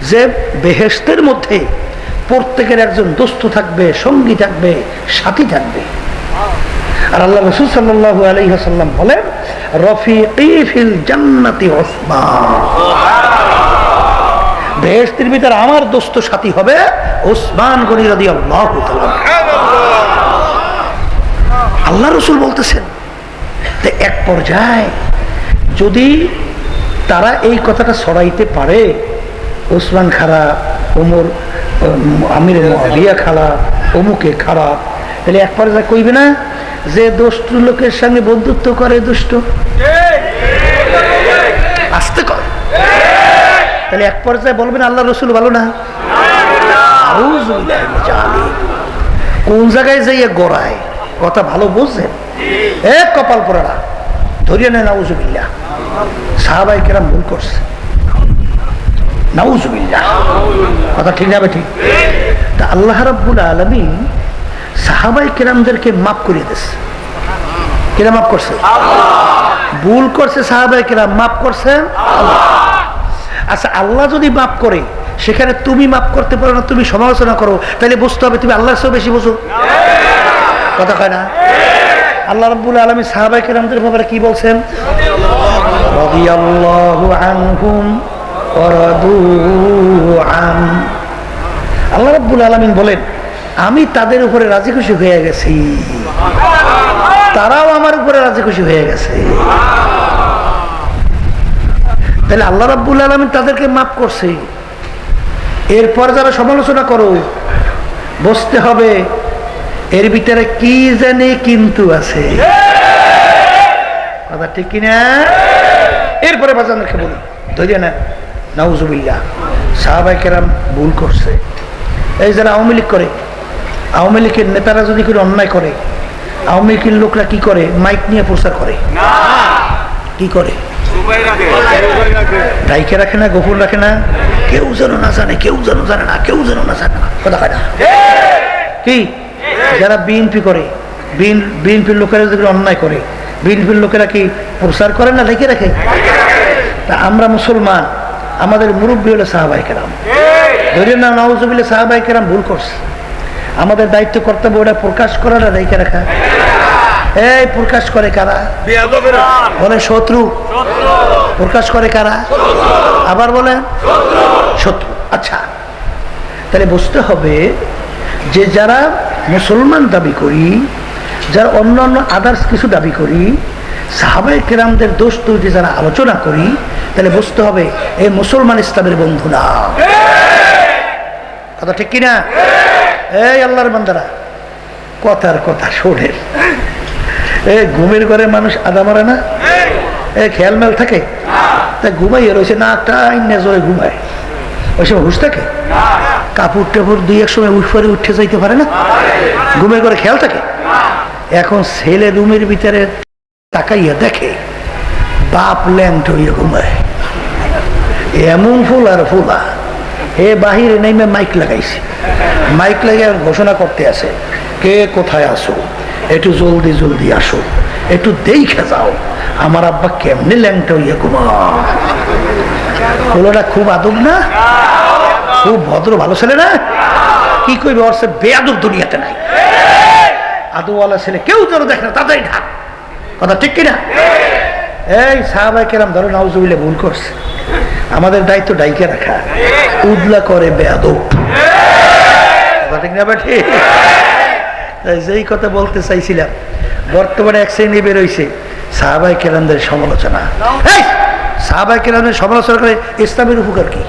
যে বেহেশতের মধ্যে প্রত্যেকের একজন দোস্ত থাকবে, সঙ্গী থাকবে, সাথী থাকবে। আর আল্লাহ রাসূল সাল্লাল্লাহু আলাইহি ওয়াসাল্লাম বলেন রফিকি ফিল জান্নাতি ওসমান, বেহেশতের ভিতরে আমার দোস্ত সাথী হবে ওসমান গনি রাদিয়াল্লাহু তাআলা। আল্লাহ রাসূল বলতেছেন যে এক পর্যায়ে যদি তারা এই কথাটা ছড়াইতে পারে, ওসমান খারাপ, ওমর আমির মুআবিয়া খারাপ, অমুকে খারাপ, তাহলে এক পর্যায়ে কইবে না যে দুষ্ট লোকের সঙ্গে বন্ধুত্ব করে দুষ্ট, আসতে কর, তাহলে এক পর্যায়ে বলবেন আল্লাহ রাসূল ভালো না? কোন জায়গায় যাইয়া গড়ায় কথা ভালো বুঝছেন? এক কপাল পড়া ধরিয়ে নেয়, নাউজুবিল্লাহ। সাহাবায়ে কেরাম ভুল করছে, নাউজুবিল্লাহ, কথা ঠিক না? ঠিক। তা আল্লাহ রাব্বুল আলামিন সাহাবায়ে কেরামদেরকে মাফ করে দিয়েছে। কেরা মাফ করছে? ভুল করছে সাহাবায়ে কেরাম, মাফ করছে আল্লাহ। আচ্ছা, আল্লাহ যদি মাফ করে সেখানে তুমি মাফ করতে পারো না, তুমি সমালোচনা করো, তাহলে বুঝতে হবে তুমি আল্লাহর চেয়ে বেশি বুঝো। কথা কয় না? আল্লাহ রাব্বুল আলামিন সাহাবায়ে কেরামদের ব্যাপারে কি বলছেন? রাদিয়াল্লাহু আনহুম ওয়া রাদু আন। আল্লাহ রাব্বুল আলামিন বলেন আমি তাদের উপরে রাজি খুশি হয়ে গেছি, তারাও আমার উপরে রাজি খুশি হয়ে গেছে। তাহলে আল্লাহ রাব্বুল আলামিন তাদেরকে মাফ করছে। এরপর যারা সমালোচনা করো, বুঝতে হবে এর ভিতরে কি জানি কিন্তু আছে। কথা ঠিক কিনা? এরপরে বাজানকে বলি ধৈর্য না, নাউজুবিল্লাহ, সাহাবায়ে কেরাম ভুল করছে। এই যারা আওয়ামী লীগ করে, আওয়ামী লীগের নেতারা যদি করে অন্যায় করে, আওয়ামী লীগের লোকরা কি করে? মাইক নিয়ে প্রচার করে। কি করে? ডাইকে রাখে না, গোপন রাখে না, কেউ যেন না জানে, কেউ যেন জানে না, কেউ যেন না জানে না, কথা হয় না কি? যারা বিএনপি করে, বিএনপির লোকেরা যদি অন্যায় করে, বিএনপির লোকেরা কি প্রচার করে না ঢেকে রাখে? তা আমরা মুসলমান, আমাদের মুরব্বী হলো সাহাবায়ে কেরাম। ধরে না, নাউজুবিল্লাহ, সাহাবায়ে কেরাম ভুল করছে। আমাদের দায়িত্ব কর্তব্য ওটা প্রকাশ করাটা ঢেকে রাখা। এই প্রকাশ করে কারা? বলে শত্রু। প্রকাশ করে কারা? আবার বলেন শত্রু। আচ্ছা, তাহলে বুঝতে হবে যে যারা মুসলমান দাবি করি, যারা অন্যান্য আদার্স কিছু দাবি করি, সাহাবায়ে কেরামদের দোষ ত্রুটি যারা আলোচনা করি, তাহলে বুঝতে হবে এই মুসলমান ইসলামের বন্ধু না। কথা ঠিক কিনা? এই আল্লাহর বান্দারা, কথার কথা শোনেন। এই ঘুমের ঘরে মানুষ আদা মারে না, এই খেয়াল মেল থাকে, তাই ঘুমাইয়ে রয়েছে না, টাইনে জোরে ঘুমায়, ওই সময় হুশ থাকে? কাপড় টাপড় দুই এক সময় উঠে উঠে যাইতে পারে না, ঘুমের ঘরে খেয়াল থাকে? এখন ছেলে রুমের ভিতরে তাকাইয়া দেখে বাপ ল্যাংট হইয়া ঘুমায়, এমন ফুল আর ফুলা। এ বাহিরে নেমে মাইক লাগাইছে, মাইক লাগিয়ে ঘোষণা করতে আছে, কে কোথায় আসো, একটু জলদি জলদি আসো, একটু দেখে যাও আমার আব্বা কেমনি ল্যাংটা হইয়া ঘুমা। ফুলটা খুব আদব না? খুব ভদ্র ভালো ছেলে না? কি কইবে? ওর সে বেয়াদব দুনিয়াতে নাই। আদুওয়ালা ছেলে কেউ যেন দেখে না, তাড়াতাড়ি ঢাক। কথা ঠিক কিনা? এই সাহাবায়ে কেরাম ধরো নাউজুবিল্লাহ ভুল করছে, আমাদের দায়িত্ব ডাইকে রাখা। উদলা করে বেয়াদব, ঠিক না? ঠিক। যেই কথা বলতে চাইছিলাম, বর্তমানে এক শ্রেণী বেরোইছে সাহাবায়ে কেরামদের সমালোচনা। এই সাহাবায়ে কেরামদের সমালোচনা করে ইসলামের উপকার কি?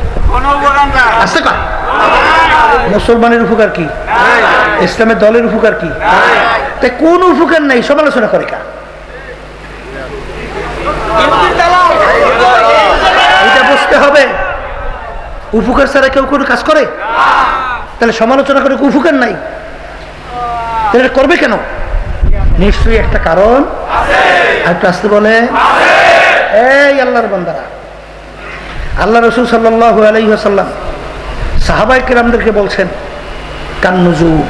আছে কা? মুসলমানের উপকার কি? ইসলামের দলের উপকার কি? তাই কোন উপকার নাই, সমালোচনা করে কা? এটা বুঝতে হবে। উপকার ছাড়া কেউ কোনো কাজ করে? তাহলে সমালোচনা করে উপকার নাই, তাহলে করবে কেন? নিশ্চয়ই একটা কারণ একটু আসতে বলে। এই আল্লাহর বান্দারা, আল্লাহ রাসূল সাল্লাল্লাহু আলাইহি ওয়াসাল্লাম সাহাবায়ে কেরামদেরকে বলছেন কান্নুজুম,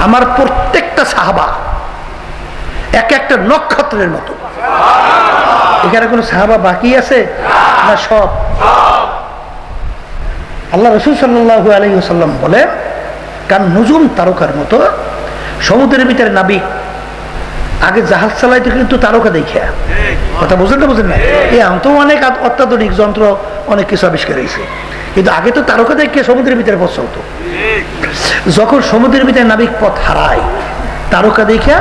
আমার প্রত্যেকটা সাহাবা এক একটা নক্ষত্রের মতো। এখানে কোনো সাহাবা বাকি আছে না? সব। আল্লাহ রাসূল সাল্লাল্লাহু আলাইহি ওয়াসাল্লাম বলেন কান্নুজুম, তারকার মতো। সমুদ্রের ভিতরে নাবিক আগে জাহাজ চালাইতে কিন্তু তারকা দেখিয়া। কথা বুঝেন না? বুঝেন না? এই তো অনেক অত্যাধুনিক যন্ত্র, অনেক কিছু আবিষ্কার হয়েছে, কিন্তু আগে তো তারকা দেখিয়া সমুদ্রের ভিতরে পথ চলতো। যখন সমুদ্রের ভিতরে নাবিক পথ হারায়, তারকা দেখিয়া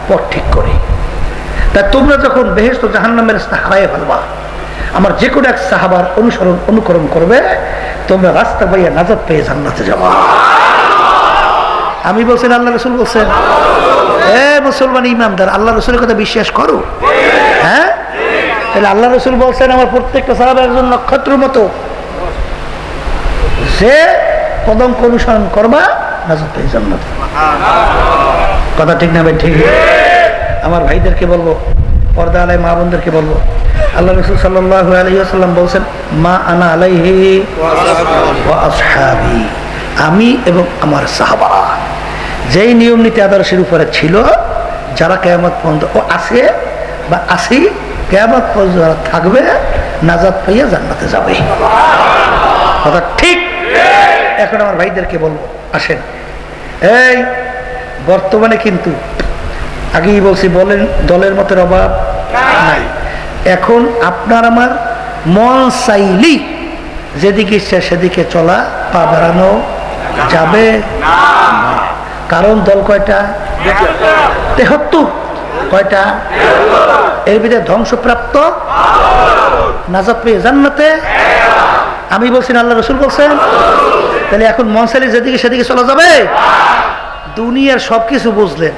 পথ ঠিক করে। তা তোমরা যখন বেহেশত জাহান্নামের রাস্তা হারাইয়া ফেলবা, আমার যে কোনো এক সাহাবার অনুকরণ করবে, তোমরা রাস্তা পাইয়া নাজাত পেয়ে জান্নাতে যাবা। আমি বলছেন, আল্লাহ রাসূল বলছেন। এ মুসলমান ইমানদার, আল্লাহ রাসূলের কথা বিশ্বাস করো? হ্যাঁ, তাহলে আল্লাহ রাসূল বলছেন আমার প্রত্যেকটা সাহাবা একজন নক্ষত্রের মতো, যে কদম অনুসরণ করবা নাজাত পেয়ে জান্নাতে। কথা ঠিক না ভাই? ঠিক। আমার ভাইদেরকে বলবো, পর্দা আলাই মা বোনদেরকে বলবো, আল্লাহ রাসূল সাল্লাল্লাহু আলাইহি ওয়াসাল্লাম বলছেন মা আনা আলাইহি ওয়া আসহাবি, আমি এবং আমার সাহাবারা যেই নিয়ম নীতি আদর্শের উপরে ছিল, যারা কিয়ামত পর্যন্ত ও আছে বা আসি, কিয়ামত পর্যন্ত যারা থাকবে, নাজাত পাইয়া জান্নাতে যাবে। কথা ঠিক। এখন আমার ভাইদেরকে বলবো, আসেন, এই বর্তমানে কিন্তু আগেই বলছি, বলেন দলের মতের অভাব নাই। এখন আপনার আমার মন চাইলেই যেদিকে ইচ্ছা সেদিকে চলা, পা বাড়ানো যাবে না। কারণ দল কয়টা? 73। কয়টা? এর ভিতরে ধ্বংসপ্রাপ্ত, নাজাত পেয়ে জান্নাতে। আমি বলছি না, আল্লাহ রাসূল বলছেন? তাহলে এখন মন চাইলে যেদিকে সেদিকে চলা যাবে? দুনিয়ার সবকিছু বুঝলেন,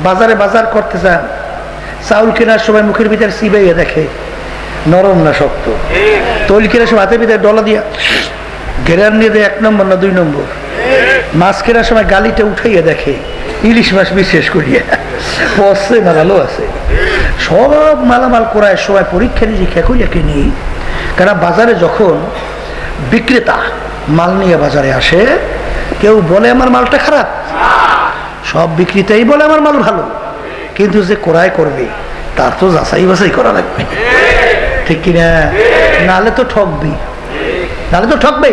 বাজারে বাজার করতে যান, চাউল কেনার সময় মুখের ভিতরে চিবাইয়া দেখে নরম না শক্ত, তৈল কেনার সময় হাতের ভিতরে ডলা দিয়া ঘেরান নিয়ে দেয় 1 নম্বর না 2 নম্বর, মাছ কেনার সময় গালিটা উঠাইয়া দেখে ইলিশ মাছ বিশেষ করিয়া পচছে না ভালো আছে। সব মালামাল করার সময় পরীক্ষা নিরীক্ষা করিয়া কিনি। কারণ বাজারে যখন বিক্রেতা মাল নিয়ে বাজারে আসে, কেউ বলে আমার মালটা খারাপ, সব বিক্রেতাই বলে আমার মাল ভালো, কিন্তু যে ক্রয় করবে তার তো যাচাই বাছাই করা লাগবে, ঠিক কিনা? নাহলে তো ঠকবি, নাহলে তো ঠকবে।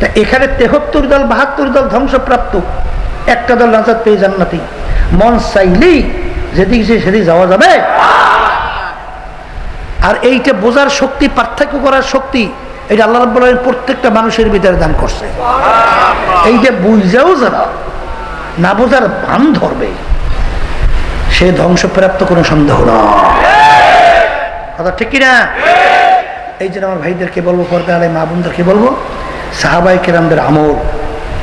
তা এখানে 73 দল 72 দল ধ্বংসপ্রাপ্ত, একটা দল নাজাত পেয়ে জান্নাতি। মন চাইলেই যেদিকে সেদিকে যাওয়া যাবে। আর এইটা বোঝার শক্তি, পার্থক্য করার শক্তি, এটা আল্লাহ রাব্বুল আলামিন প্রত্যেকটা মানুষের ভিতরে দান করছে। এইটা বুঝাও যারা না বোঝার ভান ধরবে, সে ধ্বংসপ্রাপ্ত, কোনো সন্দেহ না, কথা ঠিক কিনা? এই জন্য আমার ভাইদেরকে বলবো, পর্দা আলে মা বোনদেরকে বলবো, সাহাবায়ে কেরামদের আমল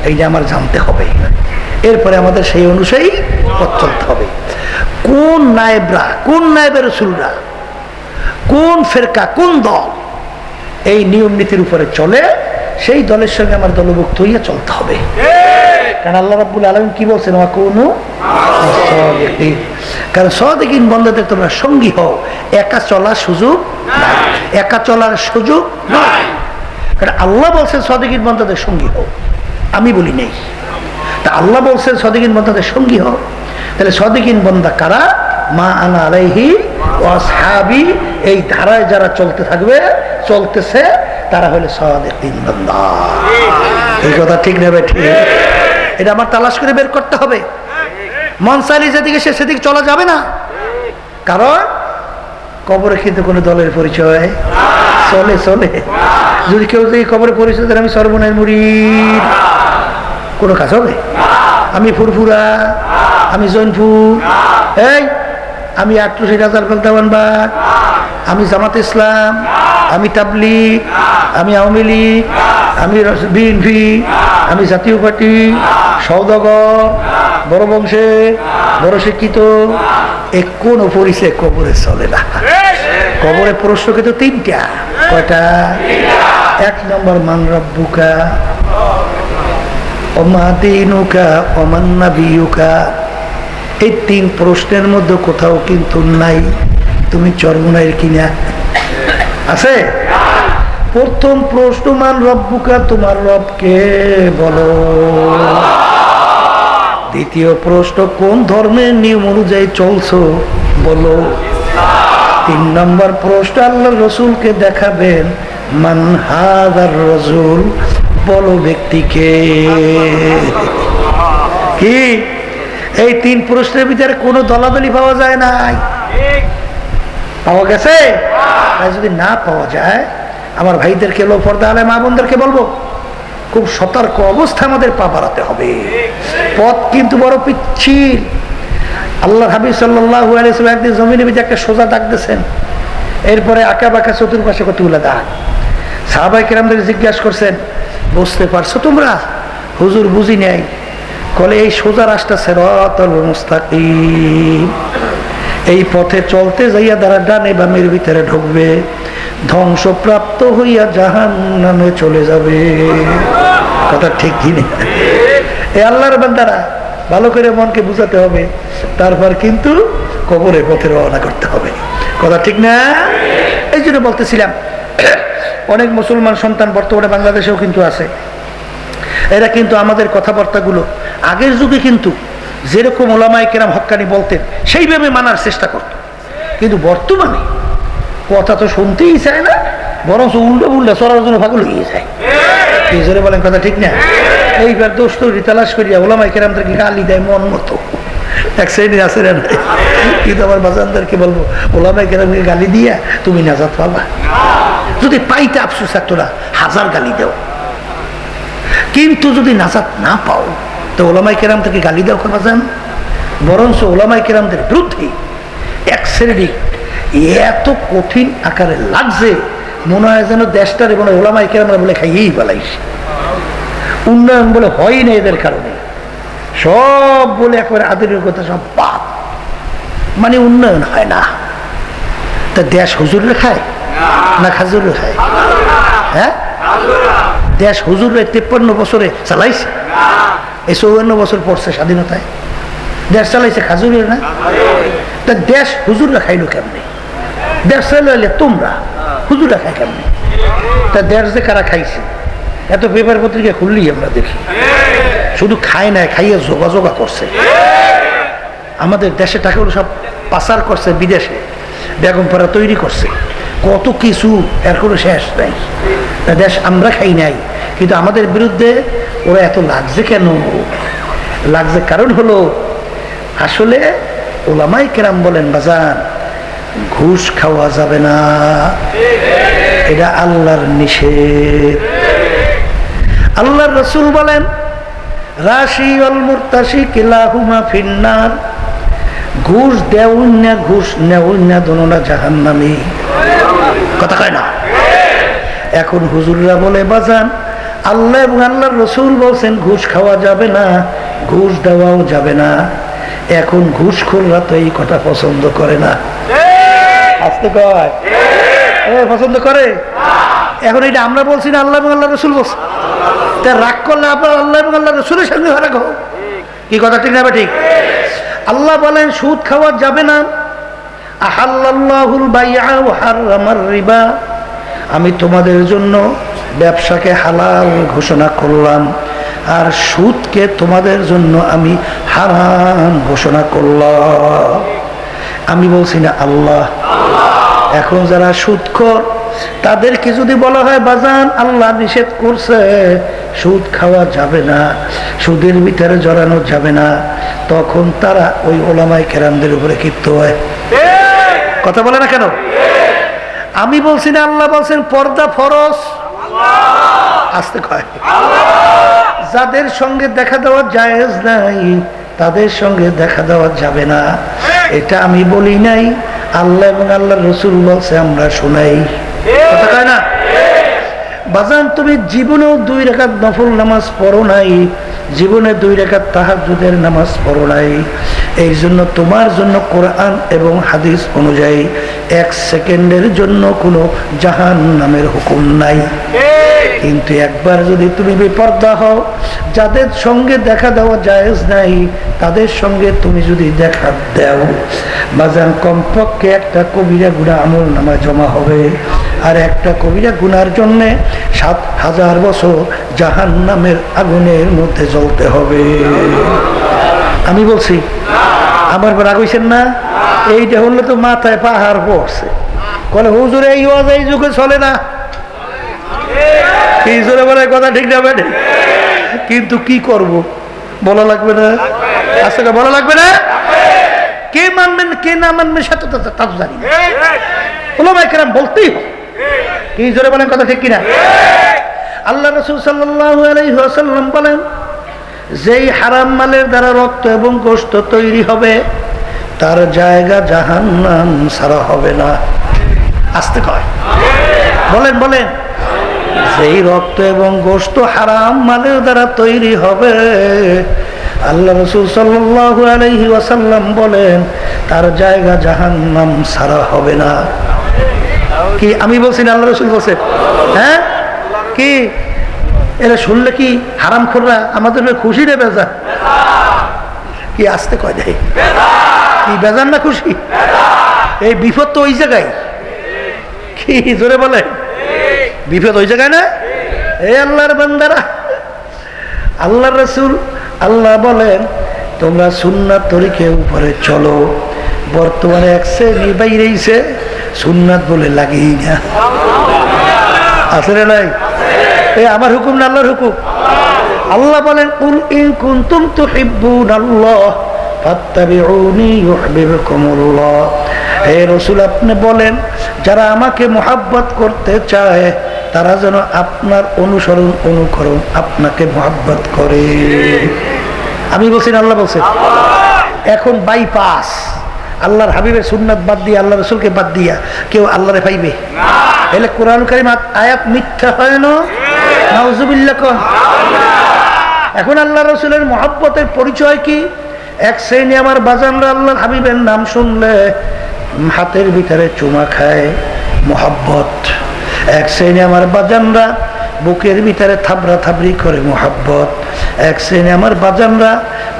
এইটা আমার জানতে হবে, এরপরে আমাদের সেই অনুযায়ী পথ চলতে হবে। কোন নায়েবরা, কোন নায়েবের রাসূলরা, কোন ফেরকা, কোন দল এই নিয়ম নীতির উপরে চলে, সেই দলের সঙ্গে আমার দলভুক্ত হইয়া চলতে হবে। কারণ আল্লাহ রাব্বুল আলামিন কি বলছেন? ওয়াকুনু সাদিকিন। কারণ সাদিকিন বান্দাদের তোমরা সঙ্গী হও, একা চলার সুযোগ নাই, একা চলার সুযোগ নাই। কারণ আল্লাহ বলছেন সাদিকিন বান্দাদের সঙ্গী হও, আমি বলি নেই। তা আল্লাহ বলছেন সাদিকিন বান্দাদের সঙ্গী হও, তাহলে সাদিকিন বান্দা কারা? মা আনা আলাইহি ওয়া আসহাবি, এই ধারায় যারা চলতে থাকবে, চলতেছে, তারা হলো সাদিকিন বান্দা। এই কথা ঠিক নেবে? ঠিক। এটা আমার তালাশ করে বের করতে হবে। মন চাইলে যেদিকে সেদিকে চলা যাবে না, কারণ কবরে কিন্তু কোনো দলের পরিচয় চলে চলে। যদি কেউ যদি কবরে পরিচয় দেন আমি সর্বনায়ের মুরিদ, কোনো কাজ হবে? আমি ফুরফুরা, আমি জৈনপুর, এই আমি 88 রাজার দেওয়ানবাগ, আমি জামাত ইসলাম, আমি তাবলীগ, আমি আওয়ামী লীগ, আমি বিএনপি, আমি জাতীয় পার্টি, সওদাগর, বড় বংশে, বড় শিক্ষিত, কোনো পরিচয় কবরে চলে না। কবরে প্রশ্ন কিন্তু 3টা। কয়টা? 1 নম্বর মান রাব্বুকা ওমা দীনুকা ওমান নাবিয়ুকা। এই 3 প্রশ্নের মধ্যে কোথাও কিন্তু নাই তুমি চরমনাইয়ের কিনা আছে। প্রথম প্রশ্ন মান রব্বুকা, তোমার রবকে বলো। দ্বিতীয় প্রশ্ন কোন ধর্মের নিয়ম অনুযায়ী চলছো বলো। 3 নম্বর প্রশ্ন আল্লাহর রাসূলকে দেখাবেন, মান হাযার রাসূল, বলো ব্যক্তিকে। কি এই 3 প্রশ্নের ভিতরে কোনো দলাদলি পাওয়া যায় নাই? পাওয়া গেছে? যদি না পাওয়া যায়, আমার ভাইদেরকে, পর্দা আলে মা বোনদেরকে বলবো, খুব সতর্ক অবস্থা আমাদের পা বাড়াতে হবে। পথ কিন্তু বড় পিচ্ছিল। আল্লাহ হাবিব সাল্লাল্লাহু আলাইহি ওয়াসাল্লাম একদিন জমিনের ভিতরে একটা সোজা দাগ দিয়েছেন, এরপরে আঁকা বাঁকা চতুর্পাশে কতগুলো দাগ। সাহাবায়ে কেরামদের জিজ্ঞাসা করছেন, বুঝতে পারছো তোমরা? হুজুর বুঝি নাই। বলে এই সোজা রাস্তা সিরাতাল মুস্তাকিম, এই পথে চলতে যাইয়া যারা ডানে বামের ভিতরে ঢুকবে, ধ্বংসপ্রাপ্ত হইয়া জাহান্নামে চলে যাবে। কথা ঠিক কিনা? এই আল্লাহর বান্দারা ভালো করে মনকে বুঝাতে হবে, তারপর কিন্তু কবরের পথে রওনা করতে হবে। কথা ঠিক না? এই জন্য বলতেছিলাম, অনেক মুসলমান সন্তান বর্তমানে বাংলাদেশেও কিন্তু আছে। এরা কিন্তু আমাদের কথাবার্তাগুলো আগের যুগে কিন্তু যেরকম ওলামায়ে কেরাম হক্কানি বলতেন সেইভাবে মানার চেষ্টা করত, কিন্তু বর্তমানে কথা তো শুনতেই চায় না, বরং উল্টো উল্টা চলার জন্য পাগল হয়ে যায়। এই জন্য বলেন কথা ঠিক না? এইবার দোষ তৈরি তালাশ করিয়া ওলামায়ে কেরামদেরকে গালি দেয় মন মতো। এক শ্রেণী আছে না, কিন্তু আমার বাজানদেরকে বলবো, ওলামায়ে কেরামকে গালি দিয়া তুমি নাজাত পাবা। যদি পাইতে আফসোস থাকতো না, 1000 গালি দাও, কিন্তু যদি নাজাত না পাও তো ওলামায়ে কেরাম থেকে গালি দাও কেন বাজান? বরঞ্চ ওলামায়ে কেরামদের বিরুদ্ধে এক শ্রেণী এত কঠিন আকারে লাগছে, মনে হয় যেন দেশটার এবং ওলামায়ে কেরামরা বলে খাইয়েই বেলাইছে। উন্নয়ন বলে হয় না এদের কারণে, সব বলে একেবারে আদরের কথা সব পাপ। মানে উন্নয়ন হয় না। তা দেশ হুজুরে খায় না খাজুরে খায়? হ্যাঁ, দেশ হুজুরে 53 বছরে চালাইছে, এই 54 বছর পড়ছে স্বাধীনতায়, দেশ চালাইছে খাজুরে না? তা দেশ হুজুররা খাইলো কেমনি? দেশ চালাইলে তোমরা, হুজুররা খায় কেমনি? তা দেশ যে কারা খাইছে এত পেপার পত্রিকা খুললি আমরা দেখি, শুধু খায় না, খাইয়ে যোগাযোগা করছে। আমাদের দেশে টাকাগুলো সব পাচার করছে বিদেশে, বেগমপাড়া তৈরি করছে, কত কিছু, এর কোনো শেষ নাই। দেশ আমরা খাই নাই, কিন্তু আমাদের বিরুদ্ধে ওরা এত লাগছে কেন? লাগছে কারণ হলো আসলে ওলামাই কেরাম বলেন বাজান ঘুষ খাওয়া যাবে না, এটা আল্লাহর নিষেধ। আল্লাহর রাসূল বলেন রাশি ওয়াল মুরতাশি কিলাহুমা ফিন্নার, ঘুষ দেউন না ঘুষ নেউন না দোনোটা জাহান্নামী। কথা কয় না? এখন হুজুররা বলে বাজান আল্লাহ এবং আল্লাহর রাসূল বলছেন ঘুষ খাওয়া যাবে না, ঘুষ দেওয়াও যাবে না। এখন ঘুষখোররা তো এই কথা পছন্দ করে না। আসতে কয় পছন্দ করে? এখন এটা আমরা বলছি না, আল্লাহ এবং আল্লাহ রাসূল বলছে। তা রাগ করলে আপনার আল্লাহ এবং আল্লাহ রাসূলের সঙ্গে রাগ হোক, কি কথা ঠিক না? ঠিক। আল্লাহ বলেন সুদ খাওয়া যাবে না, আহাল্লাল্লাহুল বাইআ ওয়া হারামার রিবা, আমি তোমাদের জন্য ব্যবসাকে হালাল ঘোষণা করলাম আর সুদকে তোমাদের জন্য আমি হারাম ঘোষণা করলাম। আমি বলছি না আল্লাহ। এখন যারা সুদখোর তাদেরকে যদি বলা হয় বাজান আল্লাহ নিষেধ করছে, সুদ খাওয়া যাবে না, সুদের ভিতরে জড়ানো যাবে না, তখন তারা ওই ওলামায়ে কেরামদের উপরে ক্ষিপ্ত হয়। কথা বলে না কেন? আমি বলছি না, আল্লাহ বলছেন পর্দা ফরজ। আসতে কয় যাদের সঙ্গে দেখা দেওয়া জায়েজ নাই তাদের সঙ্গে দেখা দেওয়া যাবে না, এটা আমি বলি নাই, আল্লাহ এবং আল্লাহর রাসূল বলছে, আমরা শুনাই। কথা কয় না? বাজান তুমি জীবনেও 2 রাকাত নফল নামাজ পড়ো নাই, জীবনে 2 রাকাত তাহাজ্জুদের নামাজ পড়ো নাই, এই জন্য তোমার জন্য কোরআন এবং হাদিস অনুযায়ী 1 সেকেন্ডের জন্য কোনো জাহান্নামের হুকুম নাই। কিন্তু একবার যদি তুমি বেপরদা হও, যাদের সঙ্গে দেখা দেওয়া জায়েজ নাই তাদের সঙ্গে তুমি যদি দেখা দাও, বাজান কমপক্ষে একটা কবিরা গুনাহ আমল নামা জমা হবে, আর একটা কবিরা গুনার জন্য 7000 বছর জাহান্নামের আগুনের মধ্যে জ্বলতে হবে। আমি বলছি, আমার রাগ হইছেন না? এইটা হলে তো মাথায় পাহাড় পড়ছে, বলে হুজুর এই ওয়াজ এই যুগে চলে না। এই জোরে বলে কথা ঠিক না বেঠে? কিন্তু কি করব, বলা লাগবে না? আজকে বলা লাগবে না? কে মানবেন কে না মানবেন সেটা তো তা জানি না, ওলামায়ে কেরাম বলতেই হবে। কি জোরে বলেন কথা ঠিক কিনা? আল্লাহ রাসূল সাল্লাল্লাহু আলাইহি ওয়াসাল্লাম বলেন যেই হারাম মালের দ্বারা রক্ত এবং গোশত তৈরি হবে তার জায়গা জাহান্নাম ছাড়া হবে না। আসতে কয় বলেন বলেন, যেই রক্ত এবং গোশত হারাম মালের দ্বারা তৈরি হবে আল্লাহ রাসূল সাল্লাল্লাহু আলাইহি ওয়াসাল্লাম বলেন তার জায়গা জাহান্নাম ছাড়া হবে না। কি আমি বলছি না আল্লাহ রাসূল বলছেন? হ্যাঁ, কি এরা শুনলে কি হারামখোররা আমাদের খুশি রে বেজার? কি আসতে কয় দেয় কি বেজার না খুশি? এই বিপদ তো ওই জায়গায়। কি জোরে বলে বিপদ ওই জায়গায় না? এই আল্লাহর বান্দারা, আল্লাহর রাসূল আল্লাহ বলেন তোমরা সুন্নাত তরিকের উপরে চলো। বর্তমানে এক শ্রেণী বাইরেছে সুন্নাত বলে লাগেই না। আছে না নাই? এই আমার হুকুম না আল্লাহর হুকুম? আল্লাহ বলেন কুল ইন কুনতুম তুহিব্বুনাল্লাহ ফাত্তাবিউনি ইউহিব্বুকুমুল্লাহ। হে রাসূল আপনি বলেন যারা আমাকে মুহাব্বত করতে চায় তারা যেন আপনার অনুসরণ অনুকরণ আপনাকে মুহাব্বত করে। আমি বলছি না আল্লাহ বলছেন? এখন বাইপাস আল্লাহর হাবিবের সুন্নাত বাদ দিয়ে আল্লাহ রাসূলকে বাদ দিয়া কেউ আল্লাহরে পাইবে? এলে কোরআন কারীম আয়াত মিথ্যা হয় না? নাউজুবিল্লাহ। এখন আল্লাহ রাসূলের মুহাব্বতের পরিচয় কি? এক শ্রেণী আমার বাজানরা আল্লাহর হাবিবের নাম শুনলে হাতের ভিতরে চুমা খায়, মোহাব্বত। এক শ্রেণী আমার বাজানরা বুকের ভিতরে থাবড়া থাবড়ি করে, মোহাব্বত। এক শ্রেণী আমার বাজানরা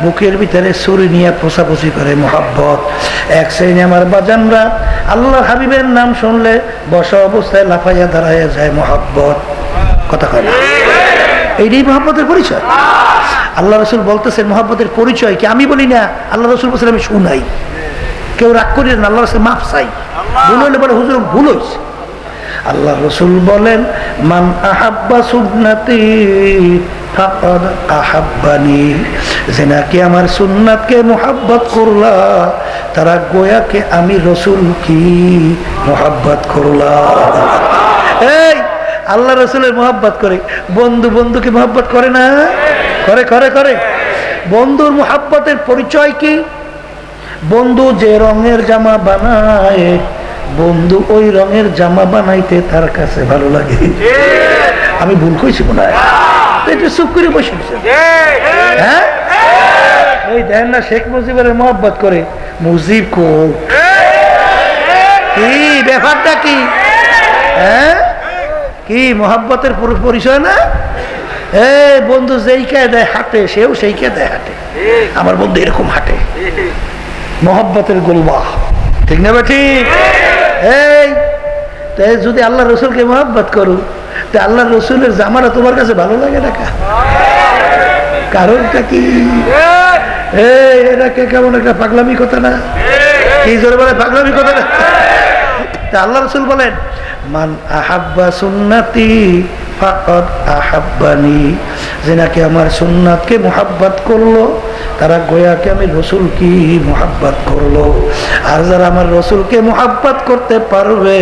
বুকের ভিতরে ছুরি নিয়ে পোষাপুষি করে, মোহাব্বত। এক শ্রেণী আমার বাজানরা আল্লাহর হাবিবের নাম শুনলে বসা অবস্থায় লাফাইয়া দাঁড়াইয়া যায়, মোহাব্বত। কথা কয় না? এইটাই মোহাব্বতের পরিচয়। আল্লাহ রসুল বলতেছেন মোহাব্বতের পরিচয় কি? আমি বলি না, আল্লাহ রসুল বলছেন, আমি শুনাই। কেউ রাগ করি না, আল্লাহ রসুল মাফ চাই। ভুল হইলে বলে হুজুর ভুল হয়েছে। আল্লাহ রসুল বলেন, মান আহাব্বা সুন্নতি ফাকাদ আহাব্বানি, যে নাকি আমার সুন্নাতকে মোহাব্বত করলা, তারা গোয়াকে আমি রসুল কি মোহাব্বত করলা। এই আল্লাহ রসুলের মোহাব্বত করে, বন্ধু বন্ধুকে মোহাব্বত করে না? করে করে করে। বন্ধুর মোহাব্বতের পরিচয় কি? বন্ধু যে রঙের জামা বানায়, বন্ধু ওই রঙের জামা বানাইতে তার কাছে ভালো লাগে। আমি ভুল কইছি মনে হয়? একটু চুপ করে বসে হ্যাঁ, এই দেখেন না শেখ মুজিবের মোহাব্বত করে, মুজিব কোট কি ব্যাপারটা কি? হ্যাঁ, কি মোহাব্বতের পরিচয় না? এই বন্ধু যেই কে দেয় হাঁটে, সেও সেই কে দেয় হাঁটে। আমার বন্ধু এরকম হাঁটে, মোহাব্বতের গোলবা, ঠিক না? ঠিক। এই যদি আল্লাহ রসুলকে মোহাব্বত করো, তা আল্লাহ রসুলের জামাটা তোমার কাছে ভালো লাগে না? কারণটা কি? এটা কেমন একটা পাগলামি কথা না? কি জোরে বলে পাগলামি কথা না? তা আল্লাহ রসুল বলেন, মান আহাব্বা সুন্নতি ফাকাদ আহাব্বানি, যে নাকি আমার সুন্নাতকে মোহাব্বত করলো, তারা গোয়াকে আমি রসুল কি মোহাব্বত করলো। আর যারা আমার রসুলকে মোহাব্বত করতে পারবে,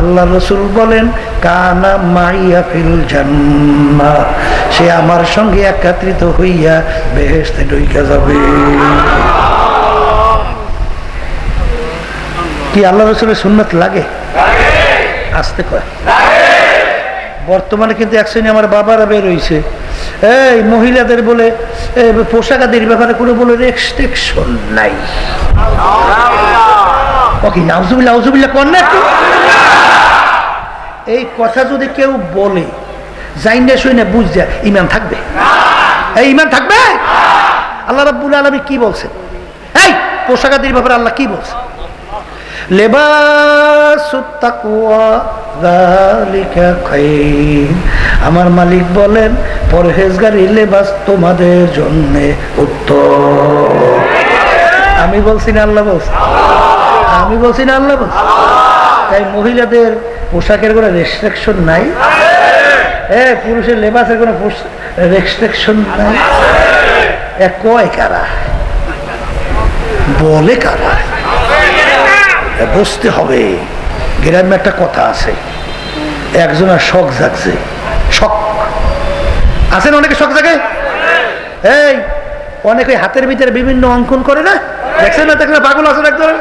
আল্লাহ রসুল বলেন, কানা মাইয়া ফিল জান্নাহ, সে আমার সঙ্গে একত্রিত হইয়া বেহেশতে ঢুইকা যাবে। কি আল্লাহ রসুলের সুন্নাত লাগে? আসতে কয়। বর্তমানে কিন্তু এক শ্রেণী আমার বাবারা বের হইছে, এই মহিলাদের বলে পোশাক আদির ব্যাপারে কোনো বলে রেস্ট্রিকশন নাই। নাউজুবিল্লাহ নাউজুবিল্লাহ কর না একটু। এই কথা যদি কেউ বলে, যাই না শুই না বুঝ যায়, ইমান থাকবে? এই ইমান থাকবে? আল্লাহ রাব্বুল আলামিন কি বলছেন? এই পোশাক আদির ব্যাপারে আল্লাহ কি বলছেন? লেবাসুত তাকওয়া যালিকা খায়র, আমার মালিক বলেন পরহেজগারি লেবাস তোমাদের জন্য উত্তম। আমি বলছি না আল্লাহ বলছে? আমি বলছি না আল্লাহ বলছে? তাই মহিলাদের পোশাকের কোনো রেস্ট্রিকশন নাই, পুরুষের লেবাসের কোনো রেস্ট্রিকশন নাই। কয় কারা? বলে কারা? বুঝতে হবে। গ্রামে একটা কথা আছে, একজনের শখ জাগছে, শখ আছে না? অনেকে শখ জাগে। এই অনেকে হাতের ভিতরে বিভিন্ন অঙ্কন করে না, দেখছেন না? দেখলে পাগল আছে একজনের,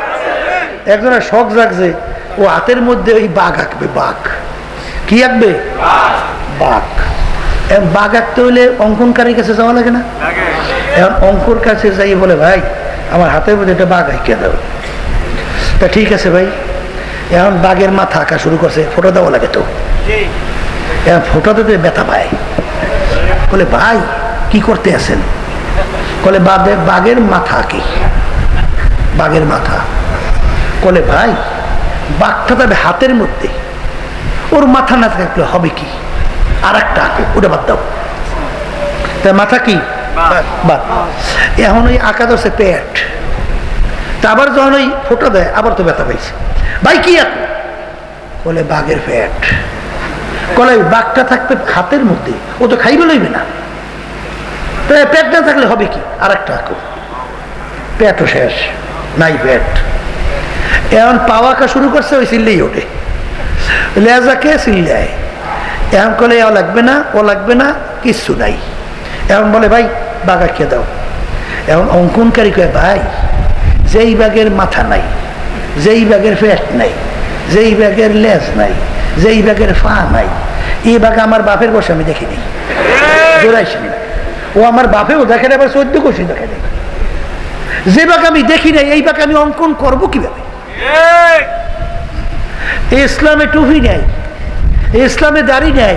একজনের শখ জাগছে, ও হাতের মধ্যে ওই বাঘ আঁকবে। বাঘ কি আঁকবে? বাঘ। এখন বাঘ আঁকতে হইলে অঙ্কনকারীর কাছে যাওয়া লাগে না? এখন অঙ্কর কাছে যাই বলে, ভাই আমার হাতের মধ্যে একটা বাঘ আঁকিয়ে দাও। তা ঠিক আছে ভাই। এখন বাঘের মাথা আঁকা শুরু করছে, ফটো দেওয়া লাগে তো। এখন ফটো দিতে ব্যথা পায়, বলে ভাই কি করতে আছেন? বলে বাঘের মাথা আঁকি। বাঘের মাথা। বলে ভাই বাঘটা তবে হাতের মধ্যে, ওর মাথা না থাকলে হবে কি? আর একটা আঁকো, ওটা বাদ দাও। তা মাথা কি? বাদ। এখন ওই আঁকা ধরছে পেট। তা আবার যখন ওই ফটো দেয়, আবার তো ব্যথা পাইছে। ভাই কি আঁকো? বলে বাঘের পেট। বলে বাঘটা থাকবে হাতের মধ্যে, ও তো খাইবে লইবে না, পেট না থাকলে হবে কি? আর একটা আঁকো। পেটও শেষ, নাই পেট। এখন পাওয়া আঁকা শুরু করছে, ওই চিল্লেই ওঠে, লেজাকে চিল্লায়। এখন কলে ও লাগবে না, ও লাগবে না, কিচ্ছু নাই। এখন বলে ভাই বাঘ আঁকিয়ে দাও। এখন অঙ্কনকারী কয়, ভাই যেই বাঘের মাথা নাই, যেই বাঘের পেট নাই, যেই বাঘের লেজ নাই, যেই বাঘের পা নাই, এই বাঘ আমার বাপের বসে আমি দেখিনি, জোড়াইছি। ও আমার বাপেও দেখে, আবার 14 কোষে দেখে। যে বাঁক আমি দেখি নাই এই বাঁক আমি অঙ্কন করবো কিভাবে? ইসলামে টুপি নাই, ইসলামে দাড়ি নাই,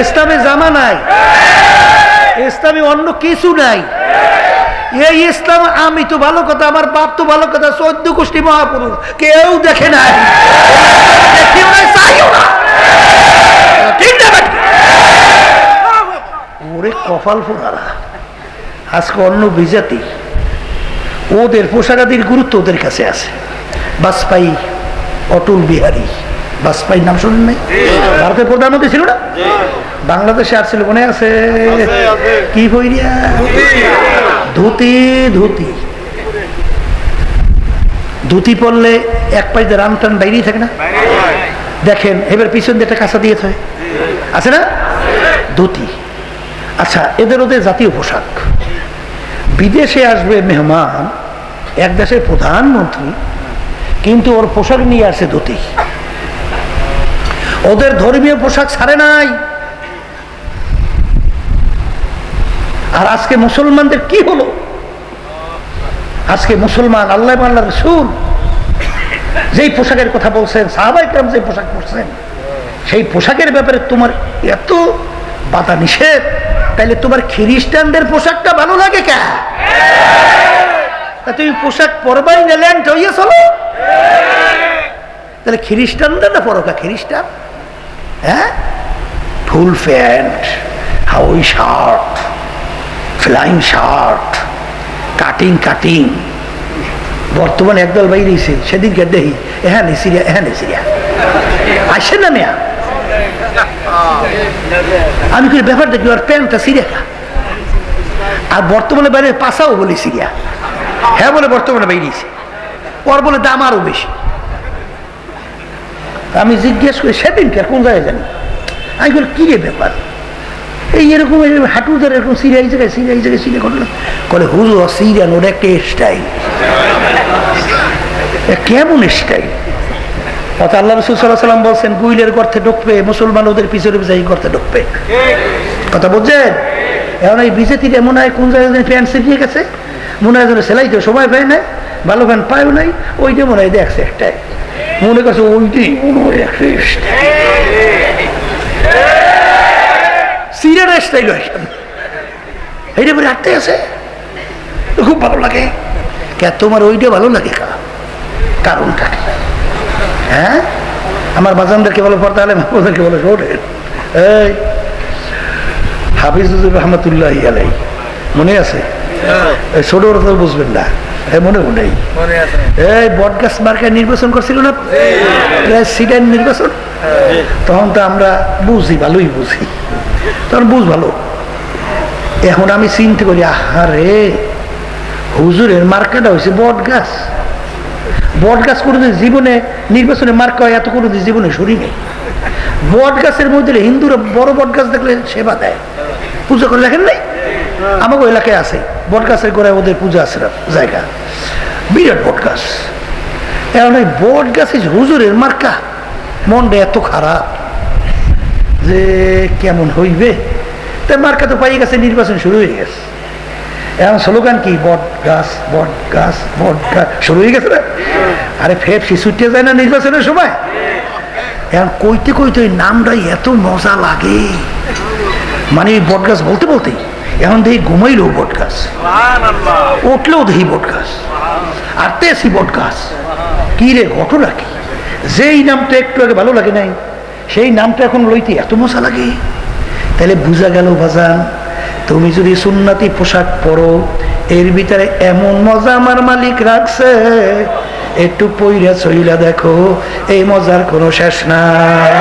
ইসলামে জামা নাই, ইসলামে অন্য কিছু নাই। এই ইসলাম আমি তো ভালো কথা, আমার বাপ তো ভালো কথা, 14 গোষ্ঠী মহাপুরুষ কেউ দেখে নাই, ওরে কপাল ফোড়ারা। আজকে অন্য বিজাতি, ওদের পোশাকাদির গুরুত্ব ওদের কাছে আছে। বাজপেয়ী, অটল বিহারী বাজপেয়ীর নাম শুনেন নাই? ভারতের প্রধানমন্ত্রী ছিল না? বাংলাদেশে আর ছিল, মনে আছে? কি বইরিয়া ধুতি, ধুতি ধুতি পরলে এক পাশে রান টান বাইরেই থাকে না? দেখেন এবার পিছন দিয়ে একটা কাঁচা দিয়েছে, আছে না? ধুতি। আচ্ছা, এদের ওদের জাতীয় পোশাক। বিদেশে আসবে মেহমান, এক দেশের প্রধানমন্ত্রী, কিন্তু ওর পোশাক নিয়ে আসে ধুতি। ওদের ধর্মীয় পোশাক ছাড়ে নাই। আর আজকে মুসলমানদের কি হলো? আজকে মুসলমান আল্লাহ আল্লাহ রাসূল যেই পোশাকের কথা বলছেন, সাহাবায়ে কেরাম যে পোশাক পরছেন, সেই পোশাকের ব্যাপারে তোমার এত বাধা নিষেধ, তাহলে তোমার খ্রিস্টানদের পোশাকটা ভালো লাগে কে? তুমি পোশাক পরবাই না, ল্যান্ড হইয়া চলো। তাহলে খ্রিস্টানদের না পরকা? খ্রিস্টান হ্যাঁ, full pant, Hawaii shirt, flying shirt, cutting cutting. বর্তমানে একদল বাইরেছে, সেদিনকে দেখি এখানে সিরিয়া, এখানে সিরিয়া আসে না মেয়া। আমি কি ব্যাপার দেখি, ওর প্যান্টটা সিরিয়া, আর বর্তমানে বাইরে পাশাও বলি সিরিয়া। হ্যাঁ বলে বর্তমানে বাইরেছে, ওর বলে দাম আরো বেশি। আমি জিজ্ঞেস করি সেদিনকে কোন জায়গায় জানি, আমি বলি কি রে ব্যাপার, এই এরকম হাঁটু ধরে এরকম সিরিয়া, এই জায়গায় সিরিয়া, এই জায়গায় সিরিয়া করলো। বলে হুজুর সিরিয়ান, ওর একটা স্টাইল। কেমন স্টাইল? কথা আল্লাহ রাসূল সাল্লাল্লাহু আলাইহি ওয়াসাল্লাম বলছেন, গুইলের গর্তে ঢুকবে মুসলমান, ওদের পিছনে যাই গর্তে ঢুকবে। কথা বুঝছেন? এখন এই বিজেপির মনে হয় কোন জায়গায় প্যান্ট ছিঁড়িয়ে গেছে, মনে হয় যেন সেলাই তো সময় পায় না, ভালো প্যান্ট পায়ও নাই, ওইটা মনে হয় দেখছে একটাই, মনে করছে ওইটাই মনে হয় একটা সিরিয়ার স্টাইল। এইটা বলে আটতে আছে, খুব ভালো লাগে। কে তোমার ওইটা ভালো লাগে? কারণটা কি? হ্যাঁ, আমার বাজানদেরকে বলো পড়তে হলে, ওদেরকে বলো শোনেন, এই হাফিজুর রহমতুল্লাহ আলাইহি মনে আছে? ছোট তো বুঝবেন না, মনে নেই? এই বটগাছ মার্কায় নির্বাচন করছিল না, প্রেসিডেন্ট নির্বাচন, তখন তো আমরা বুঝি, ভালোই বুঝি, তখন বুঝ ভালো। এখন আমি চিন্তা করি, আহারে হুজুরের মার্কাটা হয়েছে বট গাছ। বট গাছ কোনোদিন জীবনে নির্বাচনে মার্কা হয় এত কোনোদিন জীবনে সরি নেই। বট গাছের মধ্যে হিন্দুরা বড় বট গাছ দেখলে সেবা দেয়, পূজা করে, দেখেন নাই? আমাকে এলাকায় আছে বট গাছের গোড়ায় ওদের পূজা আছে জায়গা, বিরাট বট গাছ। এখন এই বট গাছে হুজুরের মার্কা, মনটা এত খারাপ যে কেমন হইবে। তাই মার্কা তো পাই গেছে, নির্বাচন শুরু হয়ে গেছে। এখন স্লোগান কি? বট গাছ, বট গাছ, বট গাছ, শুরু হয়ে গেছে না? আরে ফের ছুটে যায় না নির্বাচনের সময়? এখন কইতে কইতে ওই নামটাই এত মজা লাগে, মানে বট গাছ বলতে বলতেই এখন দেখি ঘুমাইলেও বট গাছ, উঠলেও দেখি বট গাছ, আর তেসি বট গাছ। কি রে ঘটনা কি? যেই নামটা একটু আগে ভালো লাগে নাই, সেই নামটা এখন লইতে এত মজা লাগে। তাহলে বুঝা গেল বাজান, তুমি যদি সুন্নতি পোশাক পরো, এর ভিতরে এমন মজা আমার মালিক রাখছে, একটু পইরা চইলা দেখো, এই মজার কোনো শেষ নাই।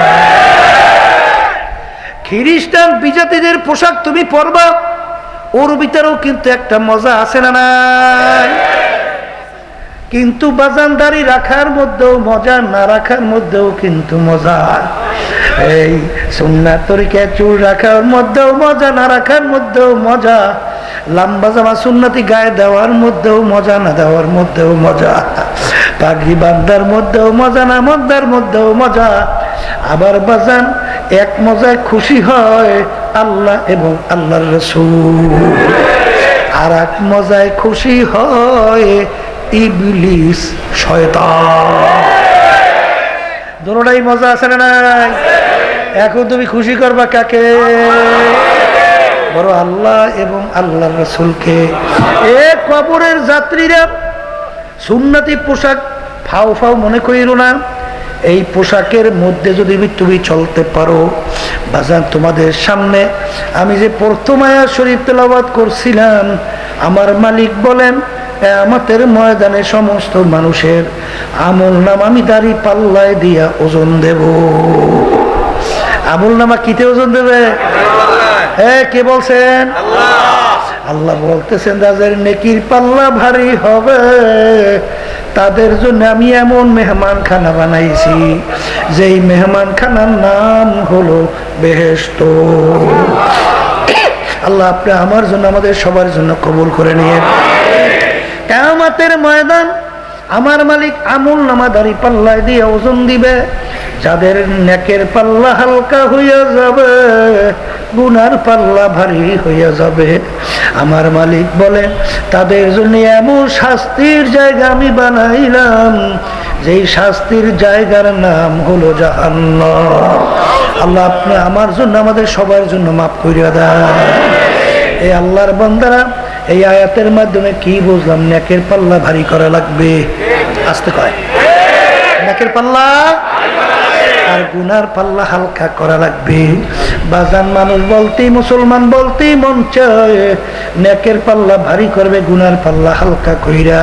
খ্রিস্টান বিজাতিদের পোশাক তুমি পরবা, ওর ভিতরেও কিন্তু একটা মজা আছে না নাই? কিন্তু বাজানদারি রাখার মধ্যেও মজা, না রাখার মধ্যেও কিন্তু মজা। এই সুন্নাত তরিকা চুল রাখার মধ্যেও মজা, না রাখার মধ্যেও মজা। লম্বা জামা সুন্নতি গায়ে দেওয়ার মধ্যেও মজা, না দেওয়ার মধ্যেও মজা। পাগড়ি বান্ধার মধ্যেও মজা, না মধ্যার মধ্যেও মজা। আবার বাজান এক মজায় খুশি হয় আল্লাহ এবং আল্লাহর রাসূল। আর এক মজায় খুশি হয় ইবলিস শয়তান। দুটোটাই মজা আছে না নাই? এখন তুমি খুশি করবা কাকে? বড় আল্লাহ এবং আল্লাহর রাসূলকে। এ কবরের যাত্রীরা সুন্নতি পোশাক ফাও ফাও মনে করিল না। এই পোশাকের মধ্যে যদি তুমি চলতে পারো, বাজান তোমাদের সামনে আমি যে প্রথম আয়াত শরীফ তেলাওয়াত করছিলাম, আমার মালিক বলেন কিয়ামতের ময়দানে সমস্ত মানুষের আমল নামা আমি দাড়ি পাল্লায় দিয়া ওজন দেব। আমল নামা কিতে ওজন দেবে? হ্যাঁ, কে বলছেন? আল্লাহ বলতেছেন যাদের নেকির পাল্লা ভারী হবে তাদের জন্য আমি এমন মেহমান খানা বানাইছি যেই মেহমান খানার নাম হলো বেহেশত। আল্লাহ আপনি আমার জন্য আমাদের সবার জন্য কবুল করে নিয়ে কিয়ামতের ময়দান আমার মালিক আমল নামা দাড়ি পাল্লায় দিয়ে ওজন দিবে। যাদের নেকের পাল্লা হালকা হইয়া যাবে, গুনার পাল্লা ভারী হইয়া যাবে, আমার মালিক বলেন তাদের জন্য এমন শাস্তির জায়গা আমি বানাইলাম যেই শাস্তির জায়গার নাম হলো জাহান্নাম। আল্লাহ আপনি আমার জন্য আমাদের সবার জন্য মাফ করিয়া দেন। এই আল্লাহর বান্দারা এই আয়াতের মাধ্যমে কি বুঝলাম? নেকের পাল্লা ভারী করা লাগবে। আসতে কয় নেকের পাল্লা আর গুনার পাল্লা হালকা করা লাগবে। বাজান মানুষ বলতেই, মুসলমান বলতেই মন চায় নেকের পাল্লা ভারী করবে, গুনার পাল্লা হালকা কইরা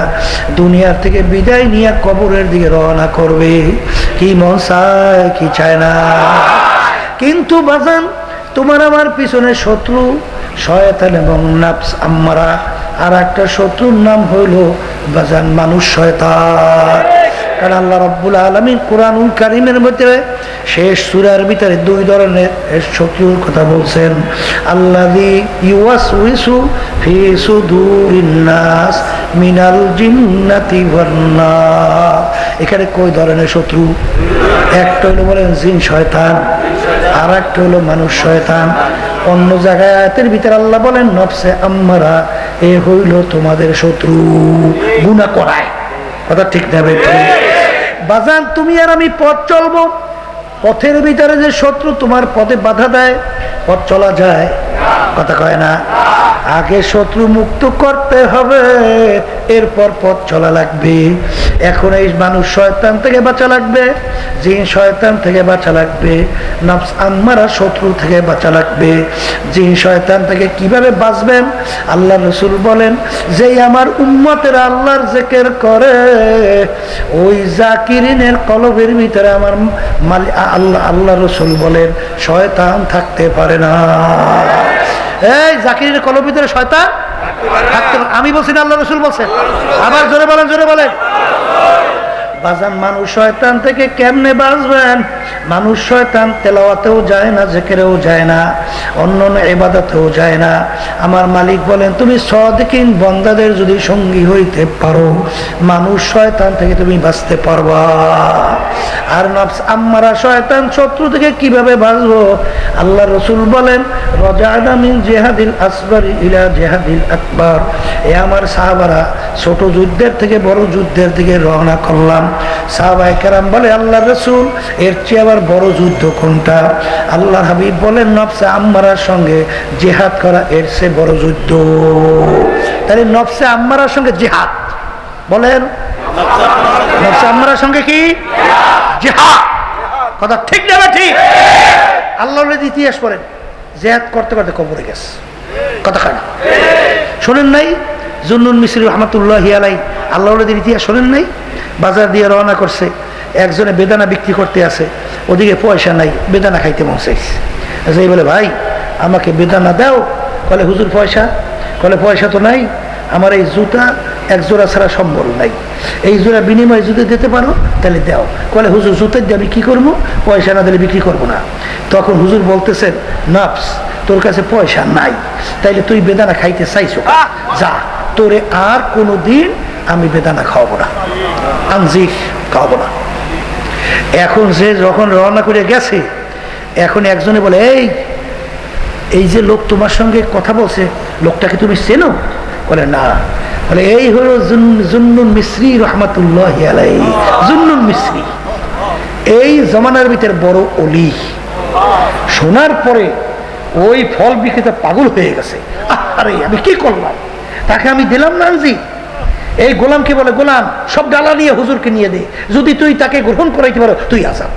দুনিয়ার থেকে বিদায় নিয়ে কবরের দিকে রওনা করবে। কি মন চায়, কি চায় না? কিন্তু বাজান তোমার আমার পিছনে শত্রু শয়তান এবং নাফস আম্মারা, আর একটা শত্রুর নাম হইল বাজান মানুষ শয়তান। কারণ আল্লাহ রাব্বুল আলামিন কুরআনুল কারীমের মধ্যে শেষ সূরার ভিতরে দুই ধরনের শত্রুর কথা বলছেন। আল্লাযী ইউওয়াসউইসু ফি সুদুরিন নাস মিনাল জিন্নাতি ওয়ান নাস। এখানে কয় ধরনের শত্রু? একটা হলো বলেন জিন শয়তান, আর একটা হলো মানুষ শয়তান। অন্য জায়গায় আয়াতের ভিতরে আল্লাহ বলেন নফসে আম্মারা, এ হইল তোমাদের শত্রু, গুনাহ করায়। কথা ঠিক না বেঠিক? বাজান তুমি আর আমি পথ চলবো, পথের ভিতরে যে শত্রু তোমার পথে বাধা দেয়, পথ চলা যায়? কথা কয় না? আগে শত্রু মুক্ত করতে হবে, এরপর পথ চলা লাগবে। এখন এই মানুষ শয়তান থেকে বাঁচা লাগবে, জিন শয়তান থেকে বাঁচা লাগবে, নফস আম্মারা শত্রু থেকে বাঁচা লাগবে। জিন শয়তান থেকে কিভাবে বাঁচবেন? আল্লাহ রাসূল বলেন যেই আমার উম্মতেরা আল্লাহর জিকির করে, ওই জাকিরিনের কলবের ভিতরে আমার আল্লাহ রাসূল বলেন শয়তান থাকতে পারে না। এই জাকিরের কলবের ভিতরে শয়তান থাকতে পারে? আমি বলছি না, আল্লাহ রাসূল বলছেন। আবার জোরে বলেন, জোরে বলেন। বাজান মানুষ শয়তান থেকে কেমনে বাঁচবেন? মানুষ শয়তান তেলাওয়াতেও যায় না, জিকিরেও যায় না, অন্য ইবাদতেও যায় না। আমার মালিক বলেন তুমি সাদিকিন বান্দাদের যদি সঙ্গী হইতে পারো, মানুষ শয়তান থেকে তুমি বাঁচতে পারবা। আর নফস আম্মারা শয়তান শত্রু থেকে কিভাবে বাঁচবো? আল্লাহ রাসূল বলেন রাজানা মিন জিহাদিল আসগর ইলা জিহাদিল আকবার। এ আমার সাহাবারা ছোট যুদ্ধের থেকে বড় যুদ্ধের দিকে রওনা করলাম। সাহাবায়ে কেরাম বলে আল্লাহ রাসূল এর চেয়ে আবার বড় যুদ্ধ কোনটা? আল্লাহর হাবিব বলেন নফসে আম্মারার সঙ্গে জিহাদ করা এর চেয়ে বড় যুদ্ধ। তাহলে নফসে আম্মারার সঙ্গে জিহাদ, বলেন নফসে আম্মারার সঙ্গে কি জিহাদ? কথা ঠিক না ঠিক? আল্লাহর ইতিহাস পড়েন, জিহাদ করতে করতে কবরে গেছে। কথা কয় না? শোনেন নাই জুন্নুন মিসরি রহমাতুল্লাহি আলাইহি আল্লাহর ইতিহাস শোনেন নাই? বাজার দিয়ে রওনা করছে, একজনে বেদানা বিক্রি করতে আছে, ওদিকে পয়সা নাই, বেদানা খাইতে মন চাইছে। এই বলে ভাই আমাকে বেদানা দাও। বলে হুজুর পয়সা? বলে পয়সা তো নাই, আমার এই জুতা এক জোড়া ছাড়া সম্বল নাই, এই জোড়া বিনিময়ে যদি দিতে পারো তাহলে দাও। বলে হুজুর জুতা দিয়ে আমি কি করবো? পয়সা না দিলে বিক্রি করবো না। তখন হুজুর বলতেছেন নফস তোর কাছে পয়সা নাই, তাইলে তুই বেদানা খাইতে চাইছো, যা তোরে আর কোনো দিন আমি বেদানা খাওয়াবো না, আনজির খাওয়াবো না। এখন সে যখন রওনা করে গেছে, এখন একজনে বলে এই যে লোক তোমার সঙ্গে কথা বলছে, লোকটাকে তুমি চেনো? বলে না, বলে এই হলো জুন্নুন মিসরি রহমাতুল্লাহি আলাইহি। জুন্নুন মিসরি এই জমানার ভিতরে বড় অলি। শোনার পরে ওই ফল বিক্রেতা পাগল হয়ে গেছে, আরে আমি কি করলাম, তাকে আমি দিলাম না জি। এই গোলামকে বলে, গোলাম সব ডালা নিয়ে হুজুরকে নিয়ে দে, যদি তুই তাকে গ্রহণ করাইতে পারো তুই আজাদ।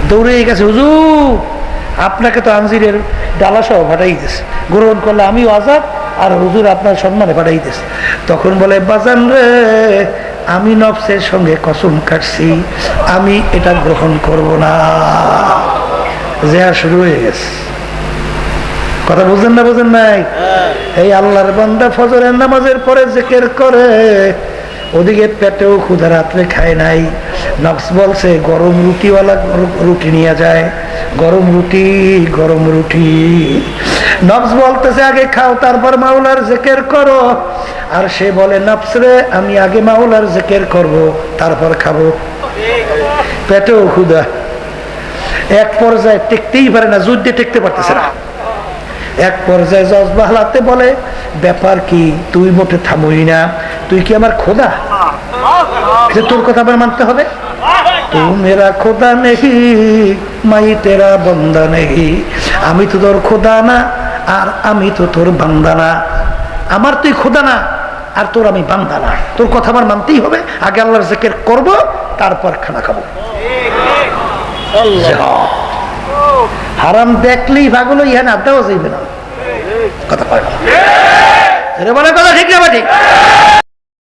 দৌড়ে গেছে, হুজুর আপনাকে তো আঞ্জিরের ডালা সহ ফাটাই দিয়েছে, গ্রহণ করলে আমিও আজাদ, আর হুজুর আপনার সম্মানে ফাটাই দিয়েছে। তখন বলে, বাজান রে, আমি নফসের সঙ্গে কসম কাটছি, আমি এটা গ্রহণ করব না। জেহাদ শুরু হয়ে গেছে। কথা বুঝলেন না? বুঝেন নাই? এই আল্লাহর বান্দা ফজরের নামাজের পরে জিকির করে, ওদিকে পেটেও ক্ষুধা, রাত্রে খায় নাই। নফস বলছে গরম রুটিওয়ালা রুটি নিয়ে যায়, গরম রুটি গরম রুটি। নফস বলতেছে আগে খাও তারপর মাওলার জিকির করো, আর সে বলে নফস রে আমি আগে মাওলার জিকির করব তারপর খাবো। পেটেও ক্ষুধা, এক পর্যায়ে টেকতেই পারে না, যুদ্ধে টেকতে পারতেছে না। এক পর্যায়ে জজবা হালাতে বলে, ব্যাপার কি, তুই মোটে থামই না, তুই কি আমার খোদা যে তোর কথা আমার মানতে হবে? তু মেরা খোদা নেহি মাই তেরা বন্দা নেহি, আমি তো তোর খোদা না আর আমি তো তোর বান্দা না। আমার তুই খোদা না আর তোর আমি বান্দা না, তোর কথা আমার মানতেই হবে। আগে আল্লাহর জিকির করব তারপর খানা খাবো। হারাম দেখলেই ভাগলো, ইহা আড্ডাও যাইবে না। কথা কয় না, বলে কথা ঠিক না? ঠিক।